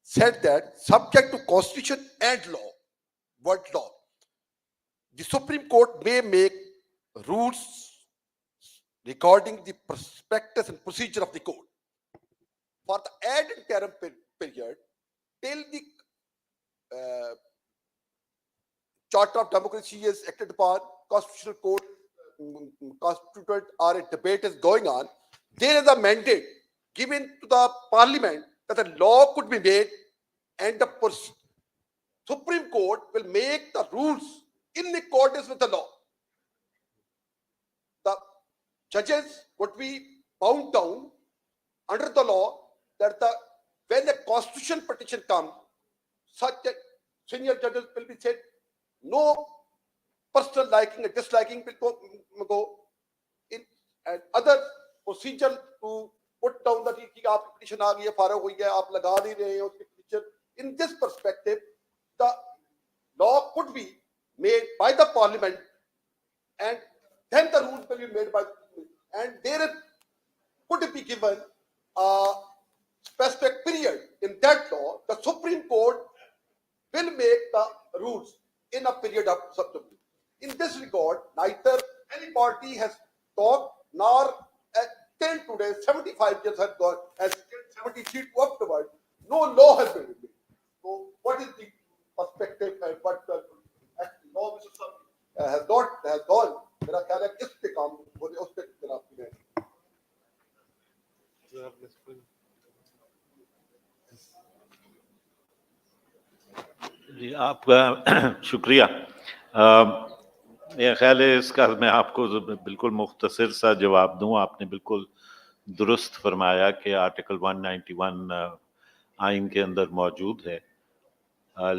said that subject to Constitution and law, word law, the Supreme Court may make rules regarding the prospectus and procedure of the court. For the ad interim period, till the Charter of Democracy is acted upon, Constitutional Court, Constituent or a debate is going on, there is a mandate given to the Parliament that a law could be made, and the Supreme Court will make the rules in accordance with the law. The judges would be bound down under the law that when a constitutional petition comes, such a senior judges will be said, no personal liking or disliking will go in, and other procedure to put down that petition aa gayi hai, farag hui hai, aap laga nahi rahe ho petition. In this perspective, the law could be made by the Parliament, and then the rules will be made by, and there could be given a specific period in that law. The Supreme Court will make the rules in a period of subjugation. In this regard, neither any party has talked nor till today, 75 years have gone, and 73 afterward, no law has been made. So, what is the perspective and what the law has gone? मेरा ख्याल है किस पे काम हो रहे उस पे जनाब की है. جی آپ کا شکریہ. میرا خیال ہے اس کا میں آپ کو بالکل مختصر سا جواب دوں. آپ نے بالکل درست فرمایا کہ آرٹیکل 191 آئین کے اندر موجود ہے,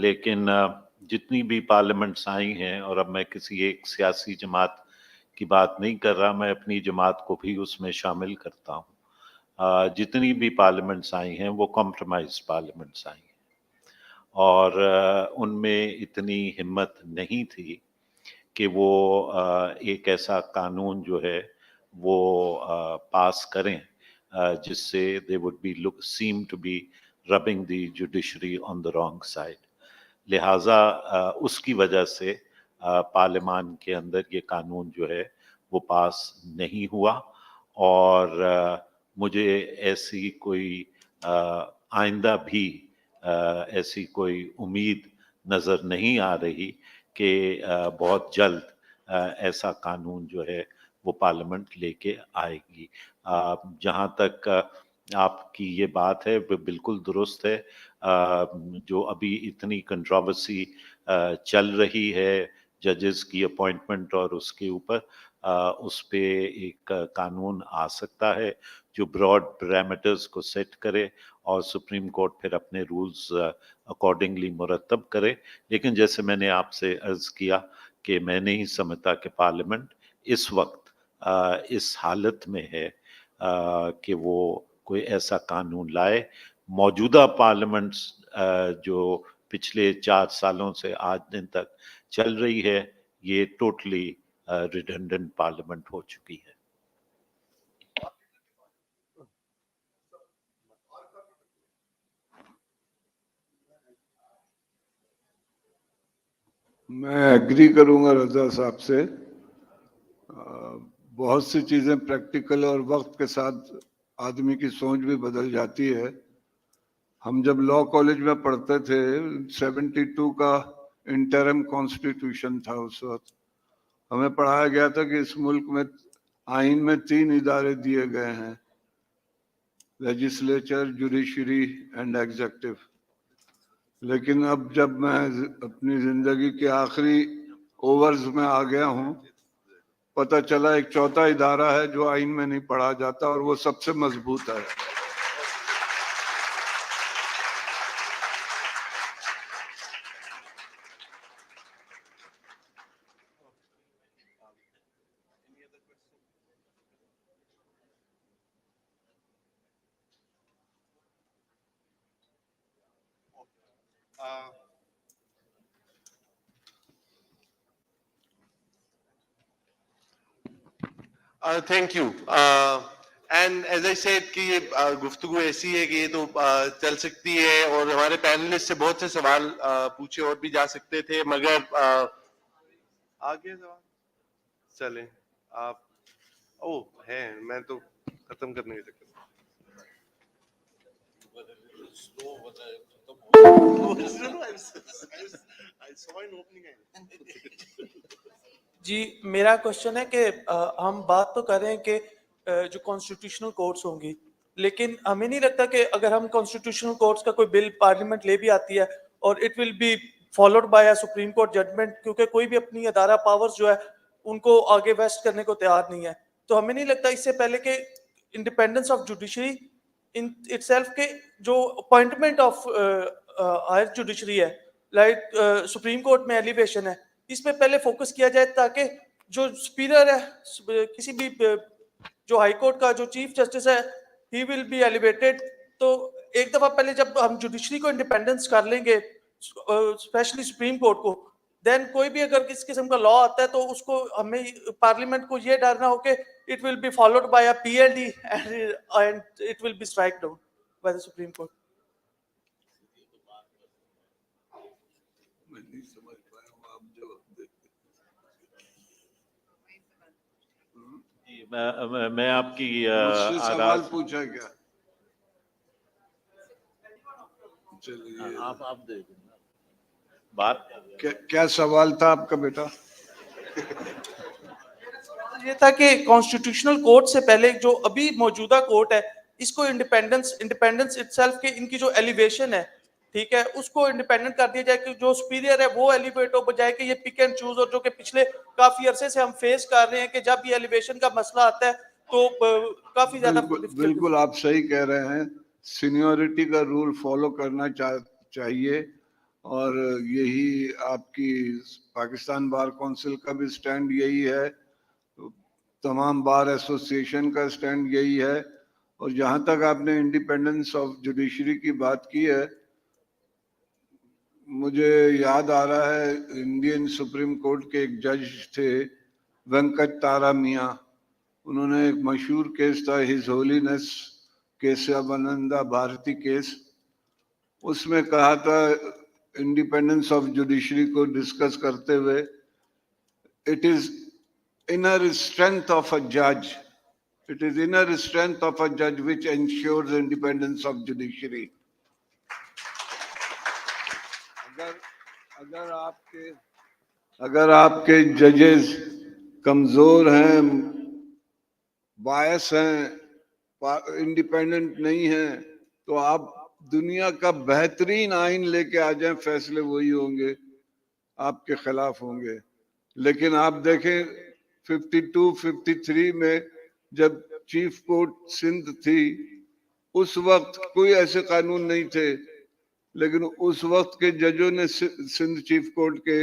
لیکن جتنی بھی پارلیمنٹس آئی ہیں, اور اب میں کسی ایک سیاسی جماعت کی بات نہیں کر رہا, میں اپنی جماعت کو بھی اس میں شامل کرتا ہوں, جتنی بھی پارلیمنٹس آئی ہیں وہ کمپرومائز پارلیمنٹس آئی ہیں, اور ان میں اتنی ہمت نہیں تھی کہ وہ ایک ایسا قانون جو ہے وہ پاس کریں جس سے they would be seem to be rubbing the judiciary on the wrong side. لہٰذا اس کی وجہ سے پارلیمان کے اندر یہ قانون جو ہے وہ پاس نہیں ہوا, اور مجھے ایسی کوئی آئندہ بھی ایسی کوئی امید نظر نہیں آ رہی کہ بہت جلد ایسا قانون جو ہے وہ پارلیمنٹ لے کے آئے گی. جہاں تک آپ کی یہ بات ہے وہ بالکل درست ہے. جو ابھی اتنی کنٹروورسی چل رہی ہے ججز کی اپوائنٹمنٹ اور اس کے اوپر, اس پہ ایک قانون آ سکتا ہے جو براڈ پیرامیٹرز کو سیٹ کرے, اور سپریم کورٹ پھر اپنے رولز اکارڈنگلی مرتب کرے. لیکن جیسے میں نے آپ سے عرض کیا کہ میں نہیں سمجھتا کہ پارلیمنٹ اس وقت اس حالت میں ہے کہ وہ کوئی ایسا قانون لائے. موجودہ پارلیمنٹس جو پچھلے 4 سالوں سے آج دن تک چل رہی ہے, یہ ٹوٹلی ریڈنڈنٹ پارلیمنٹ ہو چکی ہے. میں ایگری کروں گا رضا صاحب سے. بہت سی چیزیں پریکٹیکل اور وقت کے ساتھ آدمی کی سوچ بھی بدل جاتی ہے. ہم جب لاء کالج میں پڑھتے تھے 72 کا انٹرم کانسٹیٹیوشن تھا اس وقت. ہمیں پڑھایا گیا تھا کہ اس ملک میں آئین میں 3 ادارے دیے گئے ہیں: لیجسلیچر، جوڈیشری اینڈ ایگزیکٹو. لیکن اب جب میں اپنی زندگی کے آخری اوورز میں آ گیا ہوں، پتہ چلا ایک چوتھا ادارہ ہے جو آئین میں نہیں پڑھا جاتا اور وہ سب سے مضبوط ہے. Thank you. And as I said کہ یہ گفتگو ایسی ہے کہ یہ تو چل سکتی ہے اور ہمارے پینلسٹ سے بہت سے سوال پوچھے اور بھی جا سکتے تھے، مگر آگے سوال چلیں آپ. او ہیں، میں تو ختم کرنے کے چکر جی میرا کوشچن ہے کہ ہم بات تو کر رہے ہیں کہ جو کانسٹیٹیوشنل کورٹس ہوں گی، لیکن ہمیں نہیں لگتا کہ اگر ہم کانسٹیٹیوشنل کورٹس کا کوئی بل پارلیمنٹ لے بھی آتی ہے اور it will be followed by a supreme court judgment, کیونکہ کوئی بھی اپنی ادارہ پاورز جو ہے ان کو آگے ویسٹ کرنے کو تیار نہیں ہے، تو ہمیں نہیں لگتا اس سے پہلے کہ independence of judiciary in it self کے جو اپوائنٹمنٹ آف ہائر جوڈیشری ہے، لائک سپریم کورٹ میں ایلیویشن ہے، اس پہ پہلے فوکس کیا جائے تاکہ جو سپیریئر ہے کسی بھی جو ہائی کورٹ کا جو چیف جسٹس ہے ہی ول بی ایلیویٹڈ. تو ایک دفعہ پہلے جب ہم جوڈیشری کو انڈیپینڈنس کر لیں گے اسپیشلی سپریم کورٹ کو، دین کوئی بھی اگر کس قسم کا لا آتا ہے تو اس کو ہمیں پارلیمنٹ کو یہ ڈرنا ہو کہ it will be followed by a P L D and it will be strike down by the supreme court. میں نہیں سمجھ پایا ہوں، آپ جواب دیں. میں آپ کی مجھ سے سوال آغاز پوچھا کیا؟ چلیے آپ دے دیں بات. کیا سوال تھا آپ کا بیٹا؟ یہ تھا کہ کانسٹیٹیوشنل کورٹ سے پہلے جو ابھی موجودہ کورٹ ہے اس کو انڈیپینڈنس اٹ سیلف کے ان کی جو ایلیویشن ہے، ٹھیک ہے، اس کو انڈیپینڈنٹ کر دیا جائے کہ جو سپیریئر ہے وہ ایلیویٹ ہو، بجائے کہ یہ پک اینڈ چوز، اور جو کہ پچھلے کافی عرصے سے ہم فیس کر رہے ہیں کہ جب یہ ایلیویشن کا مسئلہ آتا ہے تو کافی زیادہ بالکل آپ صحیح کہہ رہے ہیں. سینیورٹی کا رول فالو کرنا چاہیے، اور یہی آپ کی پاکستان بار کونسل کا بھی سٹینڈ یہی ہے، تمام بار ایسوسیشن کا سٹینڈ یہی ہے. اور جہاں تک آپ نے انڈیپینڈنس آف جوڈیشری کی بات کی ہے، مجھے یاد آ رہا ہے انڈین سپریم کورٹ کے ایک جج تھے وینکٹ تارا میاں. انہوں نے ایک مشہور کیس تھا ہز ہولینس کیسوانندا بھارتی کیس، اس میں کہا تھا انڈیپینڈنس آف جوڈیشری کو ڈسکس کرتے ہوئے، it is inner strength of a judge. It is inner strength of a judge which ensures independence of judiciary. اگر آپ کے ججز کمزور ہیں، بائس ہیں، انڈیپینڈنٹ نہیں ہیں، تو آپ دنیا کا بہترین آئین لے کے آ جائیں، فیصلے وہی ہوں گے، آپ کے خلاف ہوں گے. لیکن آپ دیکھیں 52-53 میں جب چیف کورٹ سندھ تھی، اس وقت کوئی ایسے قانون نہیں تھے، لیکن اس وقت کے ججوں نے سندھ چیف کورٹ کے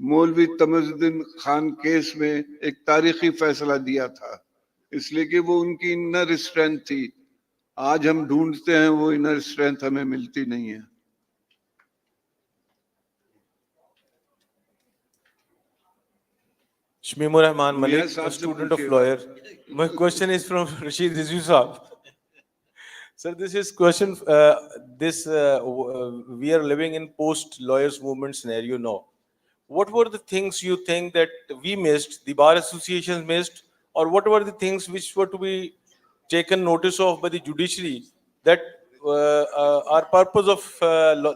مولوی تمز الدین خان کیس میں ایک تاریخی فیصلہ دیا تھا، اس لیے کہ وہ ان کی انر اسٹرینتھ تھی. آج ہم ڈھونڈتے ہیں وہ انر اسٹرینتھ ہمیں ملتی نہیں ہے. Shmimur Rahman Malik, Yes, a aap se student of poochiye lawyer. baat. My question is from Rashid Rizvi Saab. Sir, this is question, we are living in post-lawyers movement scenario now. What were the things you think that we missed, the Bar Association missed, or what were the things which were to be taken notice of by the judiciary, that our purpose of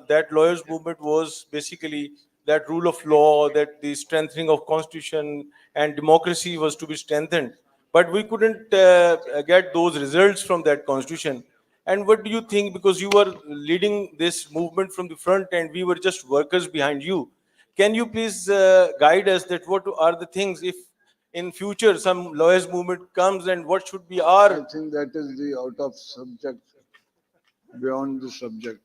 that lawyers movement was basically that rule of law, that the strengthening of constitution and democracy was to be strengthened, but we couldn't get those results from that constitution. And what do you think, because you were leading this movement from the front and we were just workers behind you, can you please guide us that what are the things, if in future some lawyers movement comes, and what should be I our... think that is the out of subject, beyond the subject.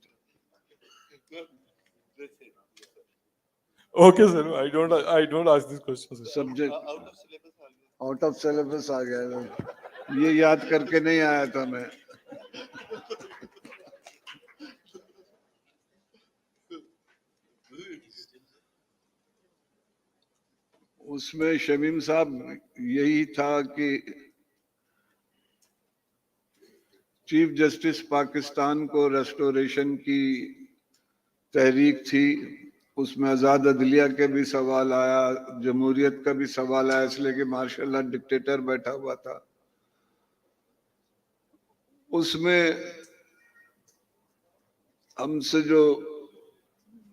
Okay, sir, I don't ask this question, sir. Subject out of syllabus आ गया है. ये याद करके नहीं आया था मैं. उसमें शमीम साहब यही था कि चीफ जस्टिस पाकिस्तान को रेस्टोरेशन की तहरीक थी, उसमें आज़ाद अदलिया के भी सवाल आया, जमहूरियत का भी सवाल आया, इसलिए कि माशाल्लाह डिक्टेटर बैठा हुआ था. उसमें हमसे जो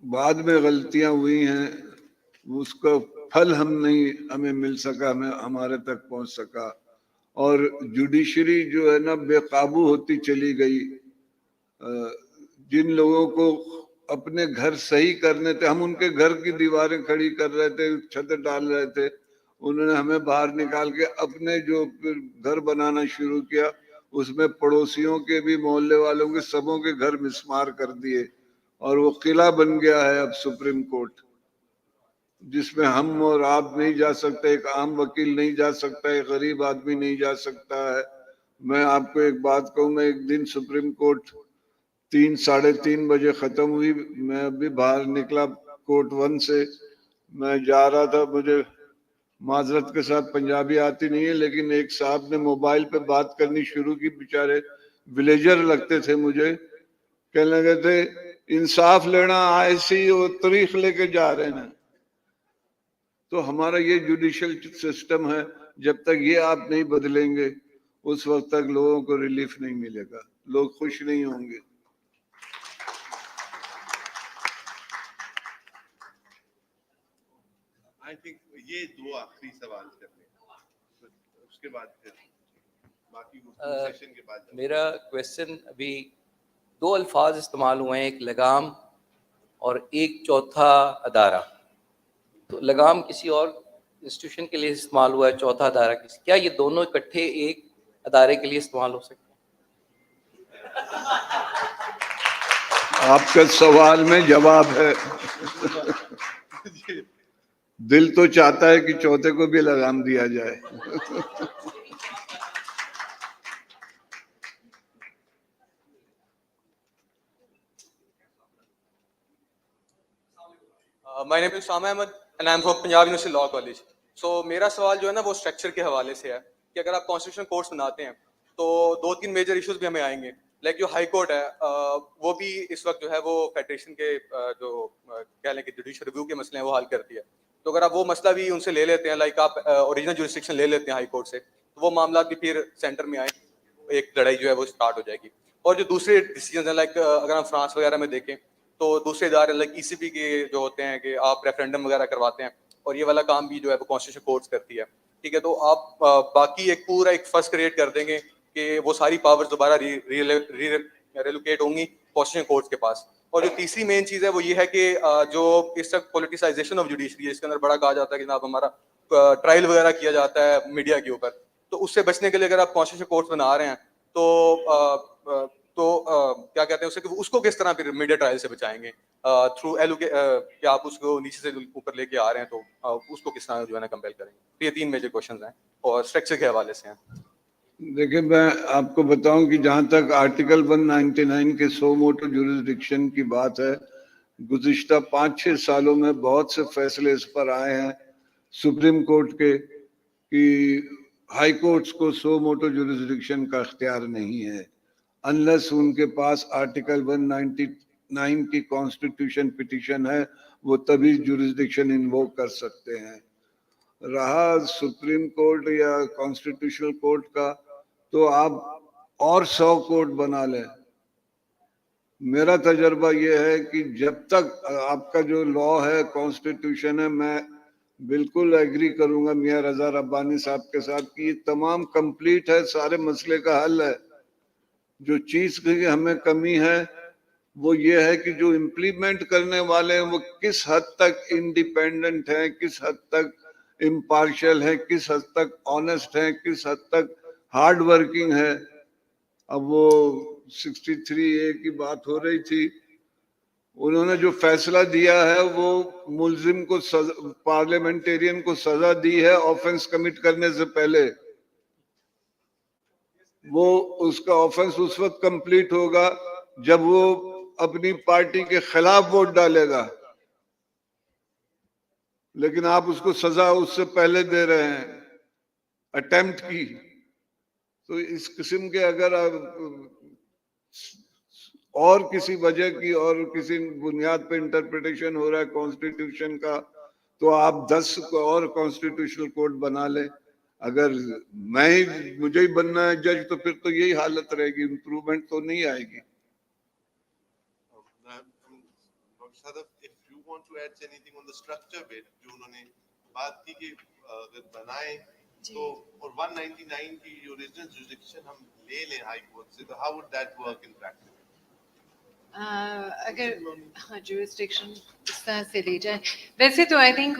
बाद में गलतियां हुई हैं, उसका फल हमें मिल सका, हमारे तक पहुंच सका. और जुडिशरी जो है ना बेकाबू होती चली गई. जिन लोगों को अपने घर सही करने थे, हम उनके घर की दीवारें खड़ी कर रहे थे, छत डाल रहे थे, उन्होंने हमें बाहर निकाल के अपने जो घर बनाना शुरू किया, उसमें पड़ोसियों के भी, मोहल्ले वालों के, सबों के घर मिसमार कर दिए, और वो किला बन गया है अब सुप्रीम कोर्ट, जिसमें हम और आप नहीं जा सकते, एक आम वकील नहीं जा सकता, एक गरीब आदमी नहीं जा सकता है. मैं आपको एक बात कहूँ, मैं एक दिन सुप्रीम कोर्ट 3-3:30 बजे खत्म हुई, मैं अभी बाहर निकला कोर्ट 1 से, मैं जा रहा था, मुझे माजरत के साथ पंजाबी आती नहीं है, लेकिन एक साहब ने मोबाइल पे बात करनी शुरू की, बेचारे विलेजर लगते थे मुझे, कहने लगे थे इंसाफ लेना आए सी वो तरीख लेके जा रहे हैं. तो हमारा ये जुडिशियल सिस्टम है, जब तक ये आप नहीं बदलेंगे उस वक्त तक लोगों को रिलीफ नहीं मिलेगा, लोग खुश नहीं होंगे. आई थिंक ये दो आखिरी सवाल करने, उसके बाद फिर बाकी सेशन के बाद. मेरा क्वेश्चन, अभी 2 अल्फाज इस्तेमाल हुए हैं, एक लगाम और एक चौथा अदारा. तो लगाम किसी और इंस्टीट्यूशन के लिए इस्तेमाल हुआ है, चौथा अदारा किसी, क्या ये दोनों इकट्ठे एक अदारे के लिए इस्तेमाल हो सकते हैं? आपका सवाल में जवाब है. दिल तो चाहता है कि चौथे को भी लगाम दिया जाए. My name is Asma and I am from Punjab University Law College. So मेरा सवाल जो है ना वो स्ट्रक्चर के हवाले से है कि अगर आप कॉन्स्टिट्यूशन कोर्ट्स बनाते हैं तो 2-3 मेजर इश्यूज भी हमें आएंगे. लाइक जो हाई कोर्ट है वो भी इस वक्त जो है वो फेडरेशन के जो कह लें कि जुडिशियल रिव्यू के मसले हैं वो हल करती है. तो अगर आप वो मसला भी उनसे ले लेते हैं, लाइक आप ओरिजिनल जुरिस्डिक्शन ले लेते हैं हाई कोर्ट से, तो वो मामला भी फिर सेंटर में आए, एक लड़ाई जो है वो स्टार्ट हो जाएगी. और जो दूसरे डिसीजन हैं, लाइक अगर हम फ्रांस वगैरह में देखें तो दूसरे इदारे लाइक ECB के जो होते हैं कि आप रेफरेंडम वगैरह करवाते हैं, और ये वाला काम भी जो है वो कॉन्स्टिट्यूशन कोर्ट्स करती है. ठीक है, तो आप बाकी एक पूरा एक फर्स्ट क्रिएट कर देंगे कि वो सारी पावर्स दोबारा रिलोकेट होंगी कॉन्स्टिट्यूशन कोर्ट्स के पास. और जो तीसरी मेन चीज़ है वो ये है कि जो इस तक पॉलिटिसाइजेशन ऑफ जुडिशरी है, इसके अंदर बड़ा कहा जाता है कि जनाब हमारा ट्रायल वगैरह किया जाता है मीडिया के ऊपर, तो उससे बचने के लिए अगर आप कॉन्स्टिट्यूशन कोर्ट्स बना रहे हैं तो क्या कहते हैं उसे, कि उसको किस तरह फिर मीडिया ट्रायल से बचाएंगे थ्रू कि आप उसको नीचे से ऊपर लेके आ रहे हैं, तो उसको किस तरह जो है ना कंपेल करेंगे. तो ये 3 मेजर क्वेश्चंस हैं और स्ट्रक्चर के हवाले से हैं. देखिए, मैं आपको बताऊं कि जहां तक आर्टिकल 199 के सो मोटो जुरिस्डिक्शन की बात है, गुज़िश्ता 5-6 सालों में बहुत से फैसले इस पर आए हैं सुप्रीम कोर्ट के कि हाई कोर्ट्स को सो मोटो जुरिस्डिक्शन का इख्तियार नहीं है, अनलेस उनके पास आर्टिकल 199 की कॉन्स्टिट्यूशन पिटीशन है, वो तभी जुरिस्डिक्शन इन्वोक कर सकते हैं. रहा सुप्रीम कोर्ट या कॉन्स्टिट्यूशनल कोर्ट का, तो आप और 100 कोर्ट बना लें। मेरा तजर्बा ये है कि जब तक आपका जो लॉ है, कॉन्स्टिट्यूशन है, मैं बिल्कुल एग्री करूंगा मियां रजा रब्बानी साहब के साथ कि ये तमाम कंप्लीट है, सारे मसले का हल है। जो चीज की हमें कमी है वो ये है कि जो इम्प्लीमेंट करने वाले हैं वो किस हद तक इंडिपेंडेंट हैं, किस हद तक इम्पार्शियल है, किस हद तक ऑनेस्ट है, किस हद तक हार्ड वर्किंग है। अब वो 63A की बात हो रही थी, उन्होंने जो फैसला दिया है वो मुलजिम को पार्लियामेंटेरियन को सजा दी है ऑफेंस कमिट करने से पहले। वो उसका ऑफेंस उस वक्त कंप्लीट होगा जब वो अपनी पार्टी के खिलाफ वोट डालेगा, लेकिन आप उसको सजा उससे पहले दे रहे हैं अटेम्प्ट की। तो इस किस्म के अगर आप और किसी वजह की और किसी बुनियाद पे इंटरप्रिटेशन हो रहा है कॉन्स्टिट्यूशन का, तो आप 10 को और कॉन्स्टिट्यूशनल कोर्ट बना लें। अगर मुझे ही बनना है जज, तो फिर तो यही हालत रहेगी, इम्प्रूवमेंट तो नहीं आएगी। Dr. Sadaf, if you want to add anything on the structure bit, जो उन्होंने बात की कि अगर बनाए तो और 199 की ओरिजिनल जुरिडिक्शन हम ले लें हाई कोर्ट से, तो how would that work in practice? अगर jurisdiction इस तरह से ली जाए, वैसे तो I think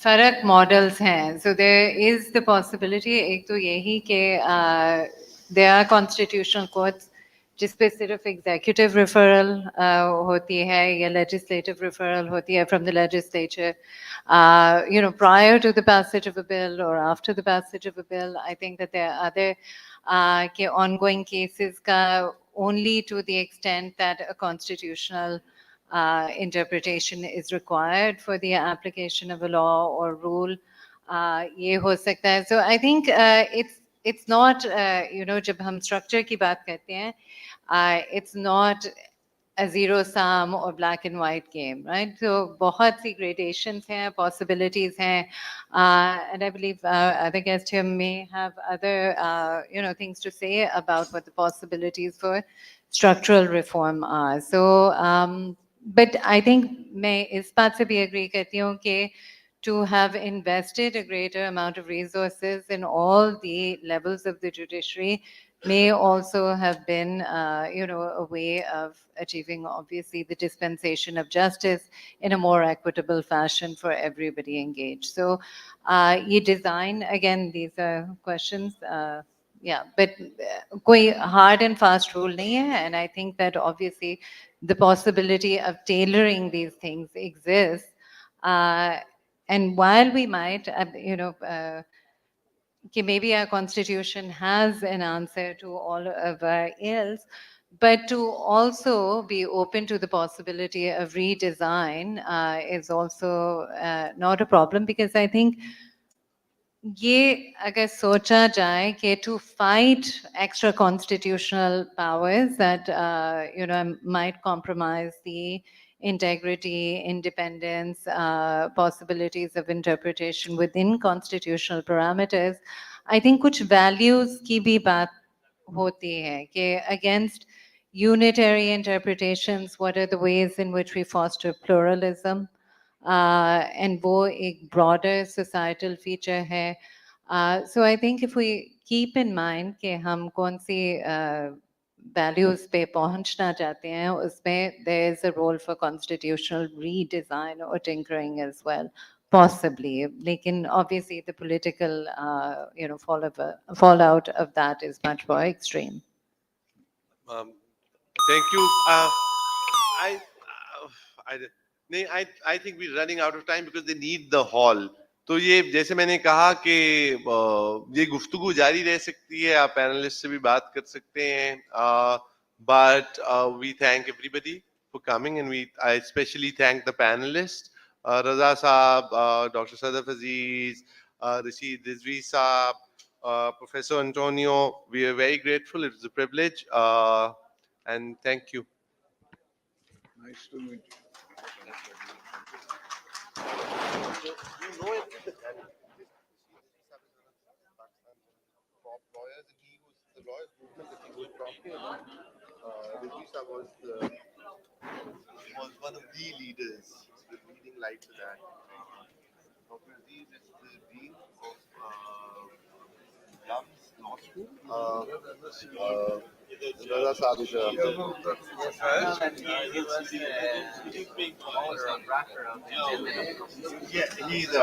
फर्क मॉडल्स हैं, so there is the possibility, एक तो यही कि there are constitutional courts जिस पे सिर्फ executive referral होती है या legislative referral होती है from the legislature, prior to the passage of a bill or after the passage of a bill. I think that there are other ongoing cases ka only to the extent that a constitutional interpretation is required for the application of a law or rule. ये हो सकता है. So I think it's not जब हम structure की बात करते हैं, it's not a zero sum or black and white game, right? So बहुत सी gradations हैं, possibilities हैं, and I believe other guests here may have other things to say about what the possibilities for structural reform are. So but I think मैं इस बात से भी agree करती हूँ कि to have invested a greater amount of resources in all the levels of the judiciary may also have been, a way of achieving, obviously, the dispensation of justice in a more equitable fashion for everybody engaged. So, ye design, again, these are questions, but koi hard and fast rule nahi hai, and I think that obviously the possibility of tailoring these things exists. And while we might, maybe our constitution has an answer to all of our ills, but to also be open to the possibility of redesign is also not a problem, because I think ये अगर सोचा जाए कि to fight extra constitutional powers that might compromise the integrity, independence, possibilities of interpretation within constitutional parameters, I think कुछ values की भी बात होती है कि against unitary interpretations, what are the ways in which we foster pluralism? And वो एक broader societal feature है. So I think if we keep in mind कि हम कौन सी values पे पहुंचना चाहते हैं, उसमें there is a role for constitutional redesign or tinkering as well, possibly. लेकिन obviously the political fallout of that is much more extreme. Thank you. I think we're running out of time because they need the hall. तो ये जैसे मैंने कहा कि ये गुफ्तगू जारी रह सकती है, आप पैनलिस्ट से भी बात कर सकते हैं, but we thank everybody for coming, and I especially thank the panelists, Raza Saab, Dr. Sadaf Aziz, Rashid Rizvi Saab, Professor Antonio. We are very grateful. It was a privilege, and thank you. Nice to meet you. You know everything. And top lawyers, and he was the lawyers movement that he was talking about. Rijisa was one of the leaders, the leading light to that. Dr. Aziz is the dean of Young's Law School. Raza Saab is yeah, he's a.